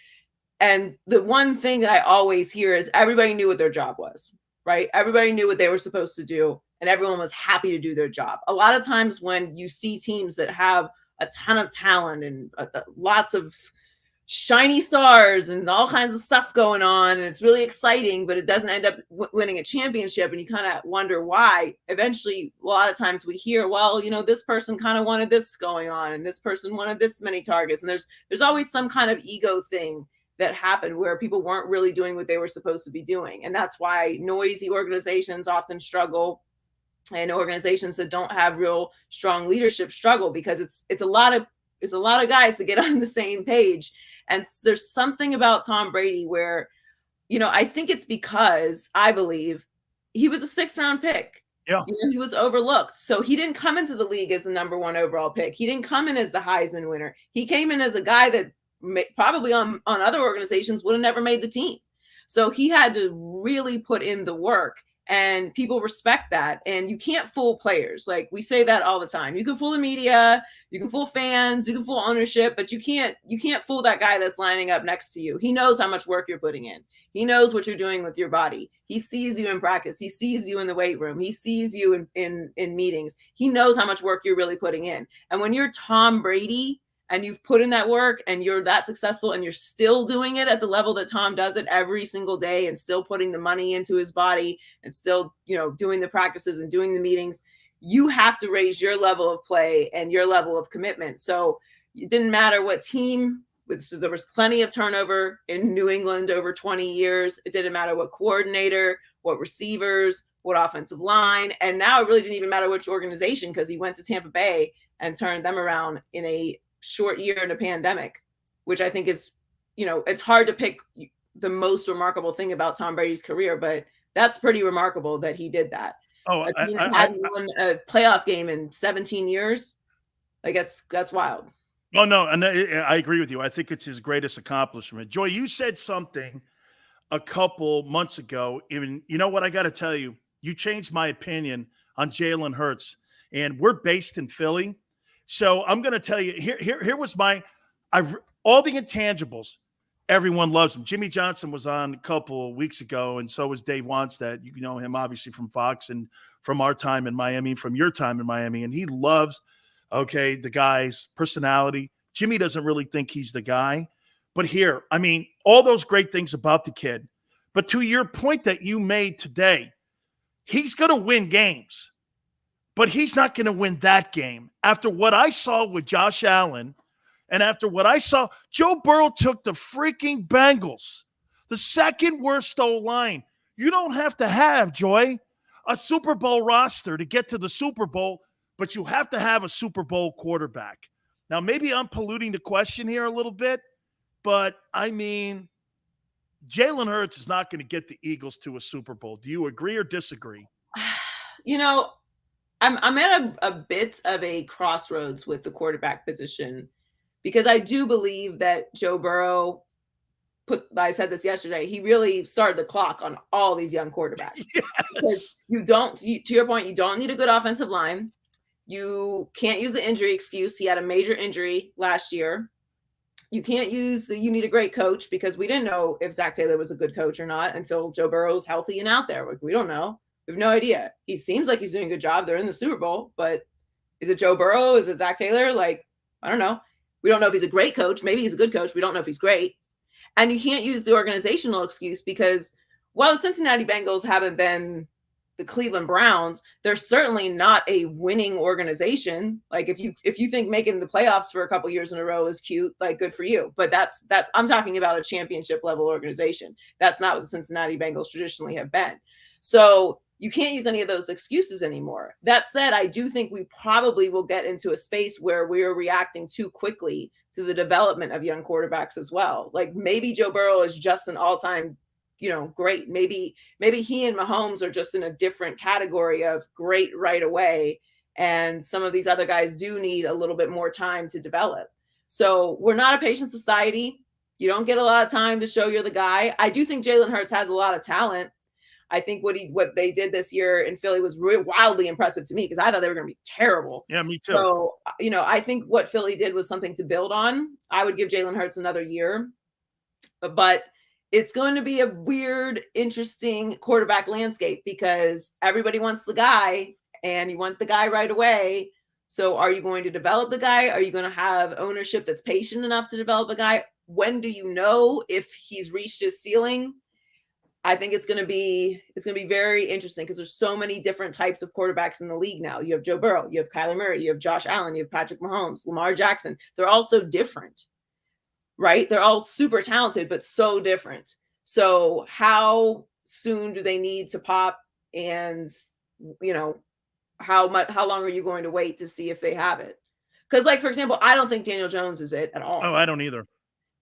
And the one thing that I always hear is everybody knew what their job was, right? Everybody knew what they were supposed to do, and everyone was happy to do their job. A lot of times when you see teams that have a ton of talent and lots of shiny stars and all kinds of stuff going on, and it's really exciting, but it doesn't end up winning a championship, and you kind of wonder why. Eventually, a lot of times we hear, well, you know, this person kind of wanted this going on, and this person wanted this many targets, and there's always some kind of ego thing that happened where people weren't really doing what they were supposed to be doing. And that's why noisy organizations often struggle, and organizations that don't have real strong leadership struggle, because it's a lot of guys to get on the same page. And there's something about Tom Brady where, you know, I think it's because I believe he was a 6th round pick. Yeah. You know, he was overlooked. So he didn't come into the league as the number 1 overall pick. He didn't come in as the Heisman winner. He came in as a guy that probably on other organizations would have never made the team. So he had to really put in the work, and people respect that. And you can't fool players. Like, we say that all the time. You can fool the media, you can fool fans, you can fool ownership, but you can't fool that guy that's lining up next to you. He knows how much work you're putting in. He knows what you're doing with your body. He sees you in practice. He sees you in the weight room. He sees you in meetings. He knows how much work you're really putting in. And when you're Tom Brady, and you've put in that work, and you're that successful, and you're still doing it at the level that Tom does it every single day, and still putting the money into his body, and still, you know, doing the practices and doing the meetings, you have to raise your level of play and your level of commitment. So it didn't matter what team. There was plenty of turnover in New England over 20 years. It didn't matter what coordinator, what receivers, what offensive line. And now it really didn't even matter which organization, because he went to Tampa Bay and turned them around in a short year in a pandemic, which I think is, you know, it's hard to pick the most remarkable thing about Tom Brady's career, but that's pretty remarkable that he did that. Oh, I hadn't won a playoff game in 17 years. Like, that's wild. Oh, no, and I agree with you. I think it's his greatest accomplishment. Joy, you said something a couple months ago. Even, you know what, I got to tell you, you changed my opinion on Jalen Hurts, and we're based in Philly. So I'm going to tell you, here was all the intangibles. Everyone loves him. Jimmy Johnson was on a couple of weeks ago, and so was Dave Wanstead. You know him obviously from Fox and from our time in Miami, from your time in Miami, and he loves, the guy's personality. Jimmy doesn't really think he's the guy. But here, I mean, all those great things about the kid. But to your point that you made today, he's going to win games. But he's not going to win that game. After what I saw with Josh Allen, and after what I saw, Joe Burrow took the freaking Bengals, the second worst O-line. You don't have to have, Joy, a Super Bowl roster to get to the Super Bowl, but you have to have a Super Bowl quarterback. Now, maybe I'm polluting the question here a little bit, but I mean, Jalen Hurts is not going to get the Eagles to a Super Bowl. Do you agree or disagree? You know, I'm at a bit of a crossroads with the quarterback position, because I do believe that Joe Burrow I said this yesterday, he really started the clock on all these young quarterbacks. Yes. Because to your point, you don't need a good offensive line. You can't use the injury excuse. He had a major injury last year. You can't use you need a great coach, because we didn't know if Zach Taylor was a good coach or not until Joe Burrow's healthy and out there. Like, we don't know. We have no idea. He seems like he's doing a good job. They're in the Super Bowl, but is it Joe Burrow? Is it Zach Taylor? Like, I don't know. We don't know if he's a great coach. Maybe he's a good coach. We don't know if he's great. And you can't use the organizational excuse, because while the Cincinnati Bengals haven't been the Cleveland Browns, they're certainly not a winning organization. Like, if you think making the playoffs for a couple years in a row is cute, like, good for you. But I'm talking about a championship level organization. That's not what the Cincinnati Bengals traditionally have been. So you can't use any of those excuses anymore. That said, I do think we probably will get into a space where we're reacting too quickly to the development of young quarterbacks as well. Like, maybe Joe Burrow is just an all-time, great. Maybe he and Mahomes are just in a different category of great right away. And some of these other guys do need a little bit more time to develop. So we're not a patient society. You don't get a lot of time to show you're the guy. I do think Jalen Hurts has a lot of talent. I think what they did this year in Philly was wildly impressive to me, because I thought they were going to be terrible. Yeah, me too. So, I think what Philly did was something to build on. I would give Jalen Hurts another year. But it's going to be a weird, interesting quarterback landscape because everybody wants the guy and you want the guy right away. So are you going to develop the guy? Are you going to have ownership that's patient enough to develop a guy? When do you know if he's reached his ceiling? I think it's going to be very interesting because there's so many different types of quarterbacks in the league now. You have Joe Burrow, you have Kyler Murray, you have Josh Allen, you have Patrick Mahomes, Lamar Jackson. They're all so different, right? They're all super talented, but so different. So how soon do they need to pop? And, you know, how long are you going to wait to see if they have it? Because, like, for example, I don't think Daniel Jones is it at all. Oh, I don't either.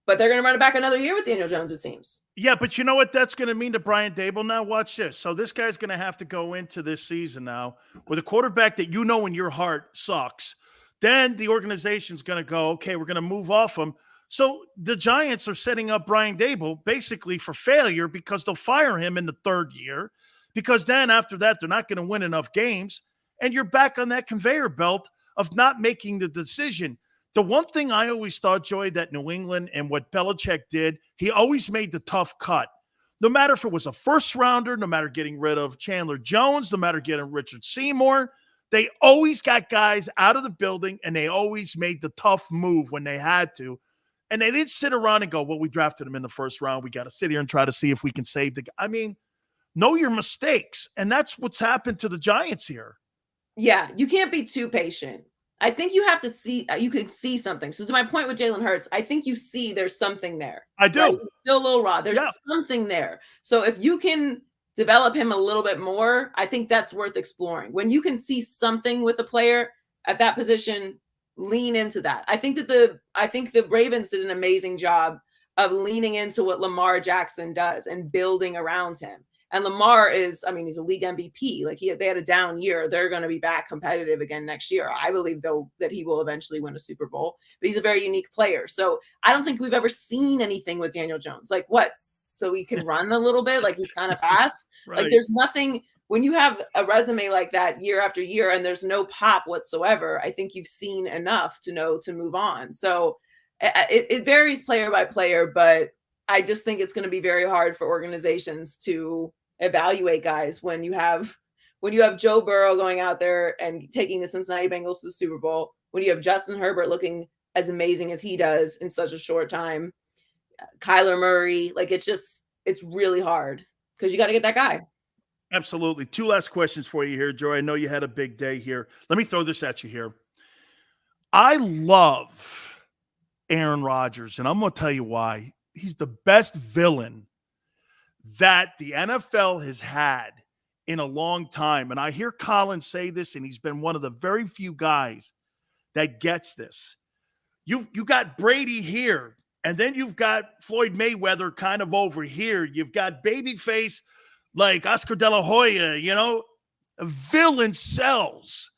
But they're going to run it back another year with Daniel Jones, it seems. Yeah, but you know what that's going to mean to Brian Daboll now? Watch this. So this guy's going to have to go into this season now with a quarterback that you know in your heart sucks. Then the organization's going to go, okay, we're going to move off him. So the Giants are setting up Brian Daboll basically for failure because they'll fire him in the third year because then after that, they're not going to win enough games. And you're back on that conveyor belt of not making the decision. The one thing I always thought, Joy, that New England and what Belichick did, he always made the tough cut. No matter if it was a first rounder, no matter getting rid of Chandler Jones, no matter getting Richard Seymour, they always got guys out of the building and they always made the tough move when they had to. And they didn't sit around and go, well, we drafted him in the first round. We got to sit here and try to see if we can save the guy. I mean, know your mistakes. And that's what's happened to the Giants here. Yeah, you can't be too patient. I think you have to see, you can see something. So to my point with Jalen Hurts, I think you see there's something there. I do. Right? He's still a little raw. There's something there. So if you can develop him a little bit more, I think that's worth exploring. When you can see something with a player at that position, lean into that. I think the Ravens did an amazing job of leaning into what Lamar Jackson does and building around him. And Lamar is, I mean, he's a league MVP. Like they had a down year. They're going to be back competitive again next year. I believe though that he will eventually win a Super Bowl, but he's a very unique player. So I don't think we've ever seen anything with Daniel Jones. Like what? So he can run a little bit, like he's kind of fast. Right. Like there's nothing, when you have a resume like that year after year and there's no pop whatsoever, I think you've seen enough to know to move on. So it varies player by player, but I just think it's going to be very hard for organizations to evaluate guys when you have Joe Burrow going out there and taking the Cincinnati Bengals to the Super Bowl, when you have Justin Herbert looking as amazing as he does in such a short time, Kyler Murray, like it's really hard because you got to get that guy. Absolutely. Two last questions for you here, Joy. I know you had a big day here. Let me throw this at you here. I love Aaron Rodgers, and I'm going to tell you why. He's the best villain that the NFL has had in a long time. And I hear Colin say this, and he's been one of the very few guys that gets this. You got Brady here, and then you've got Floyd Mayweather kind of over here. You've got babyface like Oscar De La Hoya, you know, a villain sells.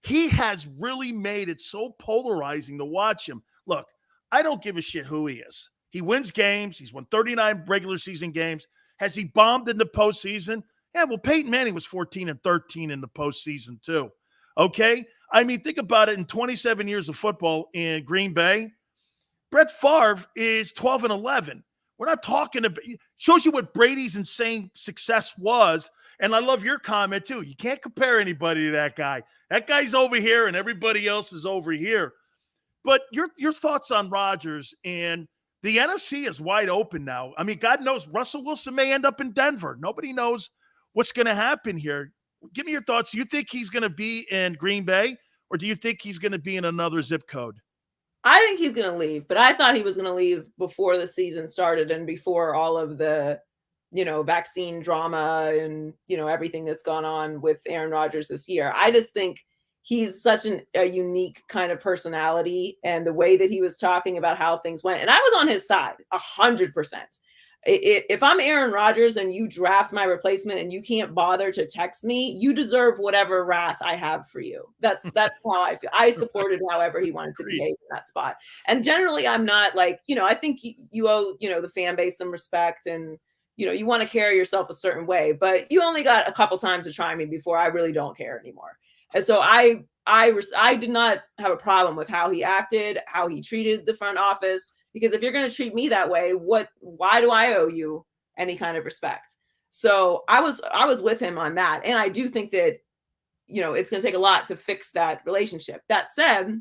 He has really made it so polarizing to watch him. Look, I don't give a shit who he is. He wins games. He's won 39 regular season games. Has he bombed in the postseason? Yeah, well, Peyton Manning was 14-13 in the postseason too. Okay? I mean, think about it. In 27 years of football in Green Bay, Brett Favre is 12-11. We're not talking about – shows you what Brady's insane success was. And I love your comment too. You can't compare anybody to that guy. That guy's over here and everybody else is over here. But your thoughts on Rodgers and – the NFC is wide open now. I mean, God knows Russell Wilson may end up in Denver. Nobody knows what's going to happen here. Give me your thoughts. Do you think he's going to be in Green Bay, or do you think he's going to be in another zip code? I think he's going to leave, but I thought he was going to leave before the season started and before all of the, vaccine drama and, everything that's gone on with Aaron Rodgers this year. I just think he's such a unique kind of personality, and the way that he was talking about how things went. And I was on his side 100%. If I'm Aaron Rodgers and you draft my replacement and you can't bother to text me, you deserve whatever wrath I have for you. That's how I feel. I supported however he wanted to behave in that spot. And generally I'm not like, I think you owe, the fan base some respect, and, you want to carry yourself a certain way, but you only got a couple times to try me before I really don't care anymore. And so I I did not have a problem with how he acted, how he treated the front office, because if you're going to treat me that way, why do I owe you any kind of respect? So I was with him on that. And I do think that, it's going to take a lot to fix that relationship. That said,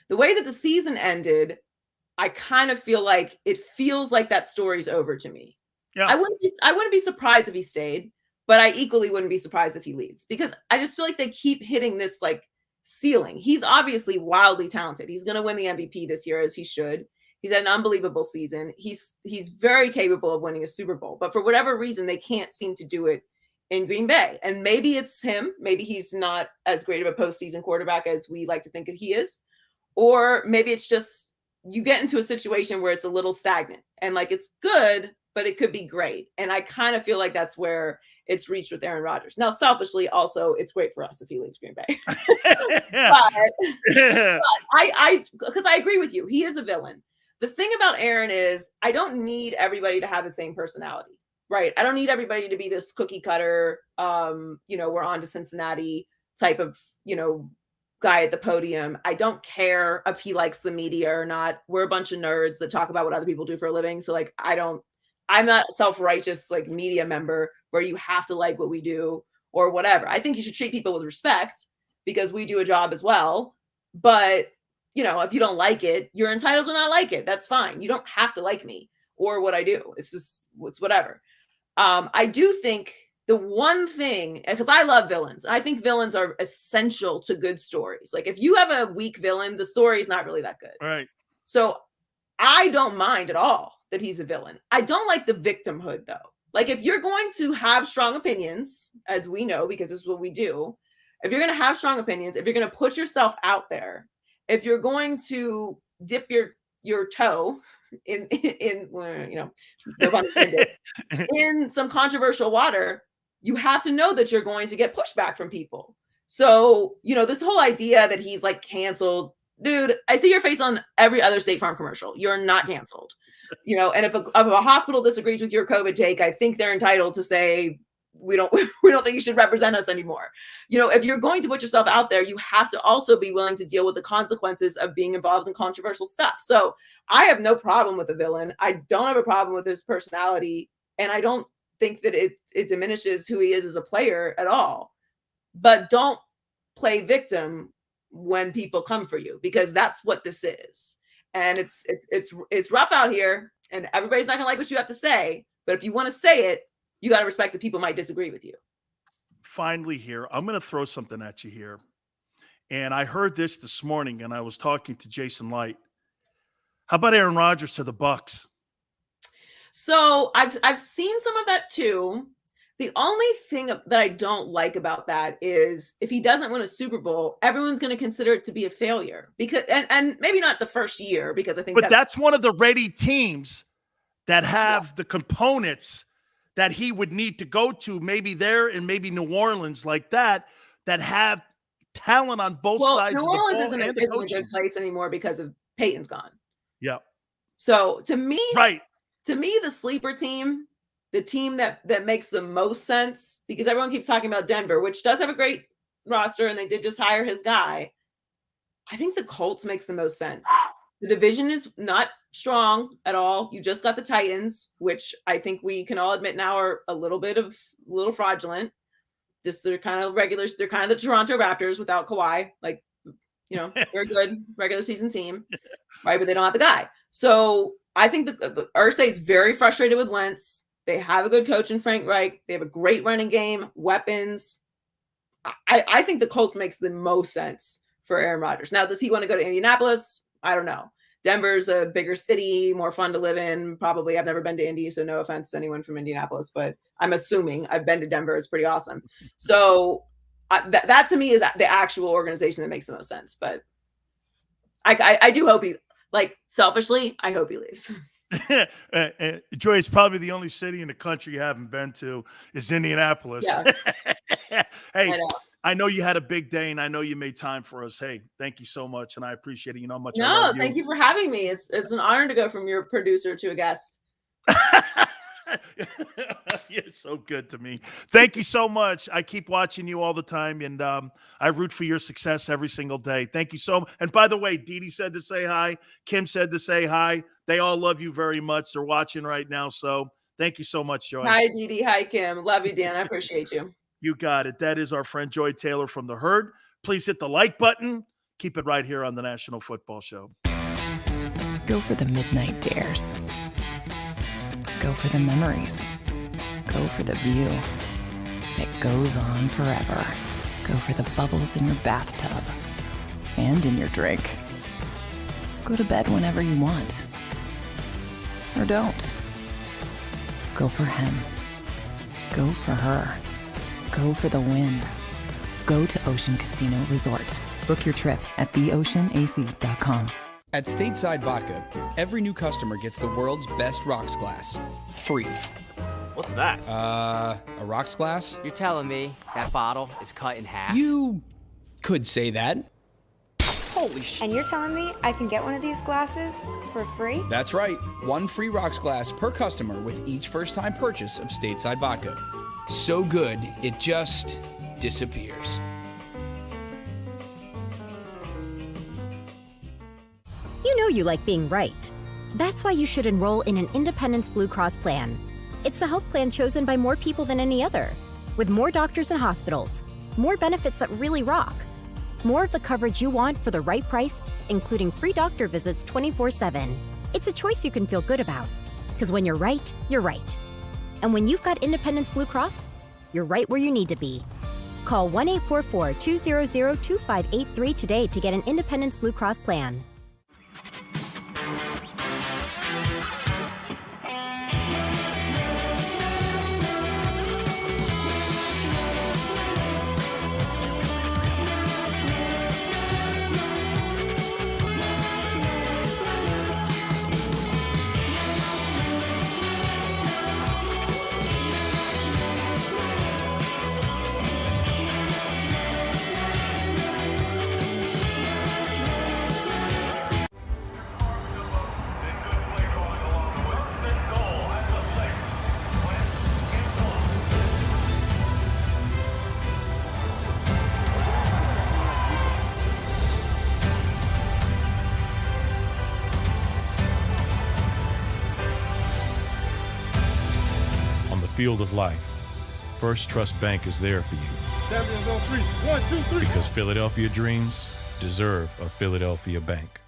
the way that the season ended, I kind of feel like it feels like that story's over to me. Yeah. I wouldn't be surprised if he stayed, but I equally wouldn't be surprised if he leaves, because I just feel like they keep hitting this like ceiling. He's obviously wildly talented. He's going to win the MVP this year, as he should. He's had an unbelievable season. He's very capable of winning a Super Bowl, but for whatever reason, they can't seem to do it in Green Bay. And maybe it's him. Maybe he's not as great of a postseason quarterback as we like to think of he is. Or maybe it's just you get into a situation where it's a little stagnant and like it's good, but it could be great. And I kind of feel like that's where it's reached with Aaron Rodgers. Now, selfishly, also, it's great for us if he leaves Green Bay. Because I agree with you. He is a villain. The thing about Aaron is I don't need everybody to have the same personality, right? I don't need everybody to be this cookie cutter, we're on to Cincinnati type of, guy at the podium. I don't care if he likes the media or not. We're a bunch of nerds that talk about what other people do for a living. So like, I'm not self-righteous like media member where you have to like what we do or whatever. I think you should treat people with respect because we do a job as well. But, if you don't like it, you're entitled to not like it. That's fine. You don't have to like me or what I do. It's whatever. I do think the one thing, because I love villains, I think villains are essential to good stories. Like if you have a weak villain, the story is not really that good. Right. So I don't mind at all that he's a villain. I don't like the victimhood though. Like if you're going to have strong opinions, as we know, because this is what we do, if you're going to have strong opinions, if you're going to put yourself out there, if you're going to dip your toe in no pun intended, in some controversial water, you have to know that you're going to get pushback from people. So, this whole idea that he's like canceled, dude, I see your face on every other State Farm commercial. You're not canceled, and if a hospital disagrees with your COVID take, I think they're entitled to say, we don't think you should represent us anymore. If you're going to put yourself out there, you have to also be willing to deal with the consequences of being involved in controversial stuff. So I have no problem with a villain. I don't have a problem with his personality. And I don't think that it diminishes who he is as a player at all. But don't play victim when people come for you, because that's what this is. And it's rough out here and everybody's not gonna like what you have to say. But if you want to say it, you got to respect that people might disagree with you. Finally here, I'm going to throw something at you here. And I heard this morning and I was talking to Jason Light. How about Aaron Rodgers to the Bucs? So I've seen some of that too. The only thing that I don't like about that is if he doesn't win a Super Bowl, everyone's going to consider it to be a failure, because and maybe not the first year, because I think that's one of the ready teams that have the components that he would need to go to, maybe there and maybe New Orleans like that have talent on both sides of the ball. New Orleans isn't a good place anymore because of Peyton's gone. Yeah. So to me, the sleeper team, the team that makes the most sense, because everyone keeps talking about Denver, which does have a great roster, and they did just hire his guy. I think the Colts makes the most sense. The division is not strong at all. You just got the Titans, which I think we can all admit now are a little fraudulent. Just they're kind of regulars. They're kind of the Toronto Raptors without Kawhi. Like, they're a good regular season team, right? But they don't have the guy. So I think the Irsay is very frustrated with Wentz. They have a good coach in Frank Reich. They have a great running game, weapons. I think the Colts makes the most sense for Aaron Rodgers. Now, does he want to go to Indianapolis? I don't know. Denver's a bigger city, more fun to live in. Probably. I've never been to Indy, so no offense to anyone from Indianapolis, but I'm assuming I've been to Denver. It's pretty awesome. So that to me is the actual organization that makes the most sense. But I do hope he, like, selfishly, I hope he leaves. Joy, it's probably the only city in the country you haven't been to is Indianapolis. Yeah. Hey, I know you had a big day, and I know you made time for us. Hey, thank you so much, and I appreciate it. You know how much I love you. Thank you for having me. It's an honor to go from your producer to a guest. You're so good to me. Thank you so much. I keep watching you all the time, and I root for your success every single day. Thank you so much. And by the way, Dee Dee said to say hi. Kim said to say hi. They all love you very much. They're watching right now, so thank you so much, Joy. Hi, Dee Dee. Hi, Kim. Love you, Dan. I appreciate you. You got it. That is our friend Joy Taylor from The Herd. Please hit the like button. Keep it right here on the National Football Show. Go for the midnight dares. Go for the memories. Go for the view that goes on forever. Go for the bubbles in your bathtub and in your drink. Go to bed whenever you want. Or don't. Go for him. Go for her. Go for the win. Go to Ocean Casino Resort. Book your trip at theoceanac.com. At Stateside Vodka, every new customer gets the world's best rocks glass. Free. What's that? A rocks glass? You're telling me that bottle is cut in half? You could say that. Holy shit. And you're telling me I can get one of these glasses for free? That's right. One free rocks glass per customer with each first-time purchase of Stateside Vodka. So good, it just disappears. You know you like being right. That's why you should enroll in an Independence Blue Cross plan. It's the health plan chosen by more people than any other, with more doctors and hospitals, more benefits that really rock, more of the coverage you want for the right price, including free doctor visits 24/7. It's a choice you can feel good about, because when you're right, you're right. And when you've got Independence Blue Cross, you're right where you need to be. Call 1-844-200-2583 today to get an Independence Blue Cross plan. Field of life, First Trust Bank is there for you. Champions on three. 1, 2, 3. Because Philadelphia dreams deserve a Philadelphia bank.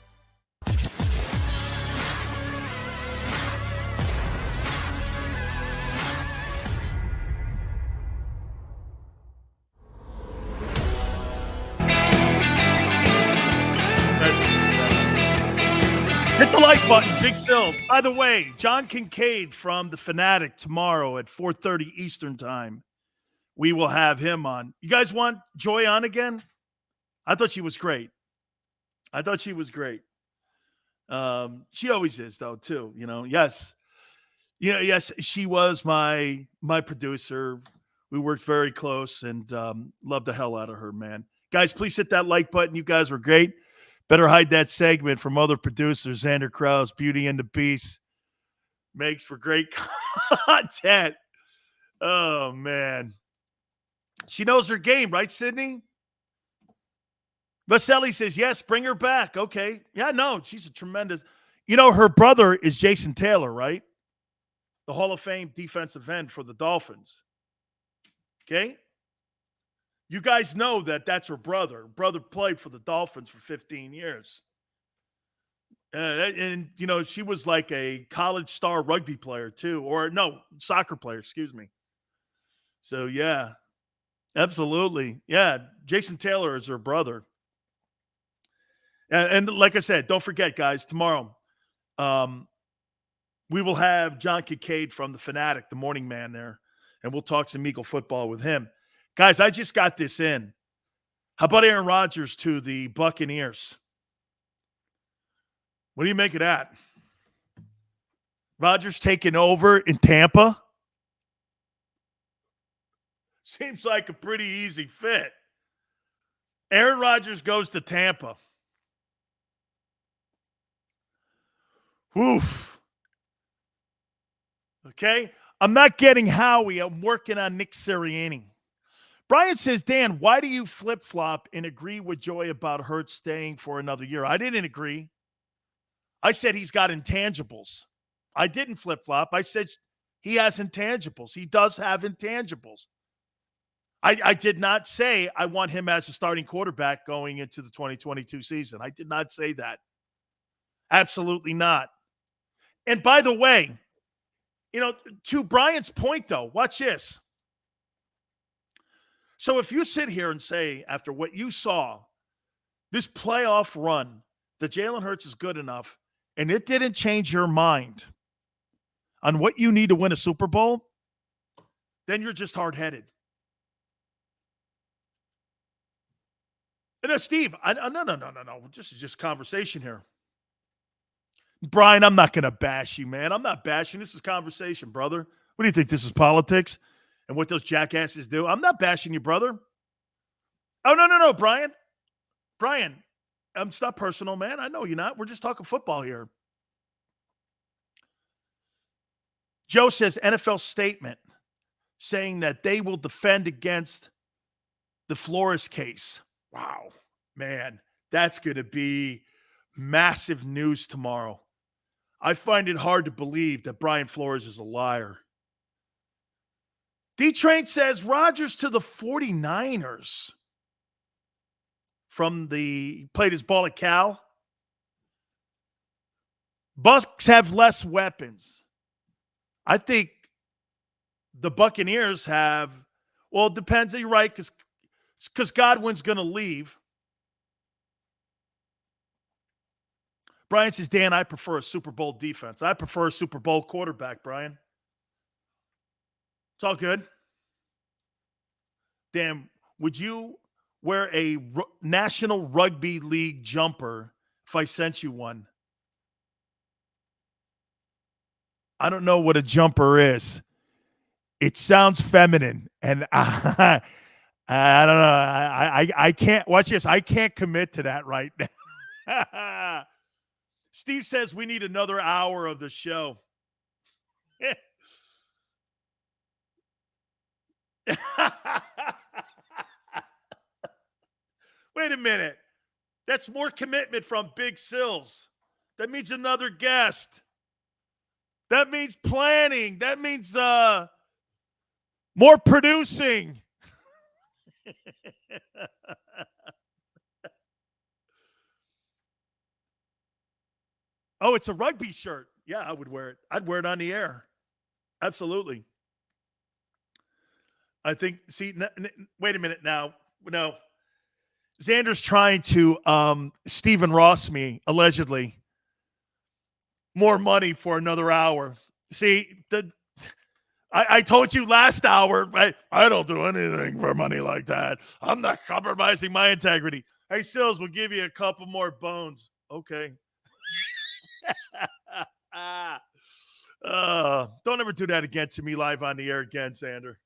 Hit the like button, Big Sills. By the way, John Kincaid from The Fanatic tomorrow at 4:30 Eastern Time. We will have him on. You guys want Joy on again? I thought she was great. She always is, though, too. You know, yes. Yes, she was my producer. We worked very close and loved the hell out of her, man. Guys, please hit that like button. You guys were great. Better hide that segment from other producers. Xander Krause, Beauty and the Beast. Makes for great content. Oh, man. She knows her game, right, Sydney? Vaselli says, yes, bring her back. Okay. Yeah, no, she's a tremendous. You know, her brother is Jason Taylor, right? The Hall of Fame defensive end for the Dolphins. Okay? You guys know that that's her brother. Her brother played for the Dolphins for 15 years. And, you know, she was like a college star rugby player too. Or, no, soccer player, excuse me. So, yeah, absolutely. Yeah, Jason Taylor is her brother. And like I said, don't forget, guys, tomorrow we will have John Kincaid from The Fanatic, the morning man there, and we'll talk some Eagle football with him. Guys, I just got this in. How about Aaron Rodgers to the Buccaneers? What do you make of that? Rodgers taking over in Tampa? Seems like a pretty easy fit. Aaron Rodgers goes to Tampa. Oof. Okay? I'm not getting Howie. I'm working on Nick Sirianni. Brian says, Dan, why do you flip-flop and agree with Joy about Hurts staying for another year? I didn't agree. I said he's got intangibles. I didn't flip-flop. I said he has intangibles. He does have intangibles. I did not say I want him as a starting quarterback going into the 2022 season. I did not say that. Absolutely not. And by the way, to Brian's point, though, watch this. So if you sit here and say, after what you saw, this playoff run, that Jalen Hurts is good enough, and it didn't change your mind on what you need to win a Super Bowl, then you're just hard-headed. No, Steve, no. This is just conversation here. Brian, I'm not going to bash you, man. I'm not bashing. This is conversation, brother. What do you think? This is politics and what those jackasses do? I'm not bashing you, brother. Oh, no, Brian. Brian, it's not personal, man. I know you're not. We're just talking football here. Joe says NFL statement saying that they will defend against the Flores case. Wow, man, that's going to be massive news tomorrow. I find it hard to believe that Brian Flores is a liar. D-Train says Rodgers to the 49ers played his ball at Cal. Bucs have less weapons. I think the Buccaneers have, well, it depends. You're right, because Godwin's going to leave. Brian says, Dan, I prefer a Super Bowl defense. I prefer a Super Bowl quarterback, Brian. It's all good. Dan, would you wear a National Rugby League jumper if I sent you one? I don't know what a jumper is. It sounds feminine, and I don't know. I can't watch this. I can't commit to that right now. Steve says we need another hour of the show. Wait a minute. That's more commitment from Big Sills. That means another guest. That means planning. That means more producing. Oh, it's a rugby shirt. Yeah, I would wear it. I'd wear it on the air. Absolutely. I think, wait a minute now. No. Xander's trying to Stephen Ross me, allegedly, more money for another hour. See, I told you last hour, I don't do anything for money like that. I'm not compromising my integrity. Hey, Sills, we'll give you a couple more bones. Okay. Don't ever do that again to me live on the air again, Xander.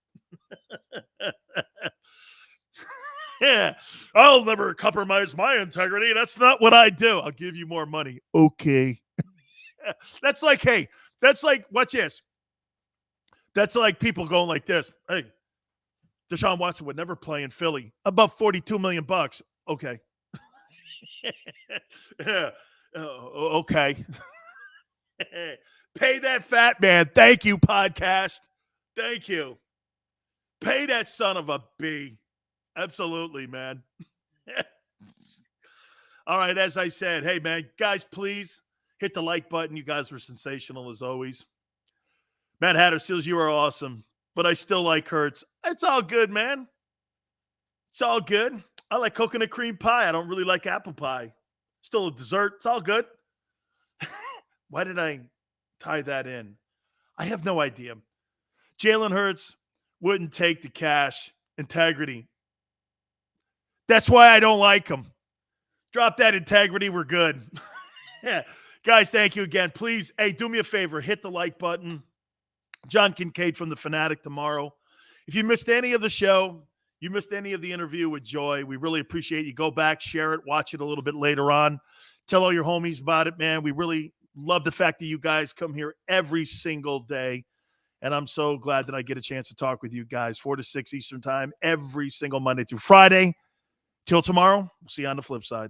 Yeah, I'll never compromise my integrity. That's not what I do. I'll give you more money. Okay. That's like, watch this. That's like people going like this. Hey, Deshaun Watson would never play in Philly. Above $42 million. Okay. Yeah. Okay. Pay that fat man. Thank you, podcast. Thank you. Pay that son of a B. Absolutely, man. All right, as I said, hey, man, guys, please hit the like button. You guys were sensational as always. Matt Hatter Seals, you are awesome, but I still like Hurts. It's all good, man. It's all good. I like coconut cream pie. I don't really like apple pie. Still a dessert. It's all good. Why did I tie that in? I have no idea. Jalen Hurts wouldn't take the cash. Integrity. That's why I don't like him. Drop that integrity. We're good. Yeah. Guys, thank you again. Please, hey, do me a favor. Hit the like button. John Kincaid from The Fanatic tomorrow. If you missed any of the show, you missed any of the interview with Joy, we really appreciate you. Go back, share it, watch it a little bit later on. Tell all your homies about it, man. We really love the fact that you guys come here every single day And I'm so glad that I get a chance to talk with you guys 4 to 6 Eastern time every single Monday through Friday. Till tomorrow, we'll see you on the flip side.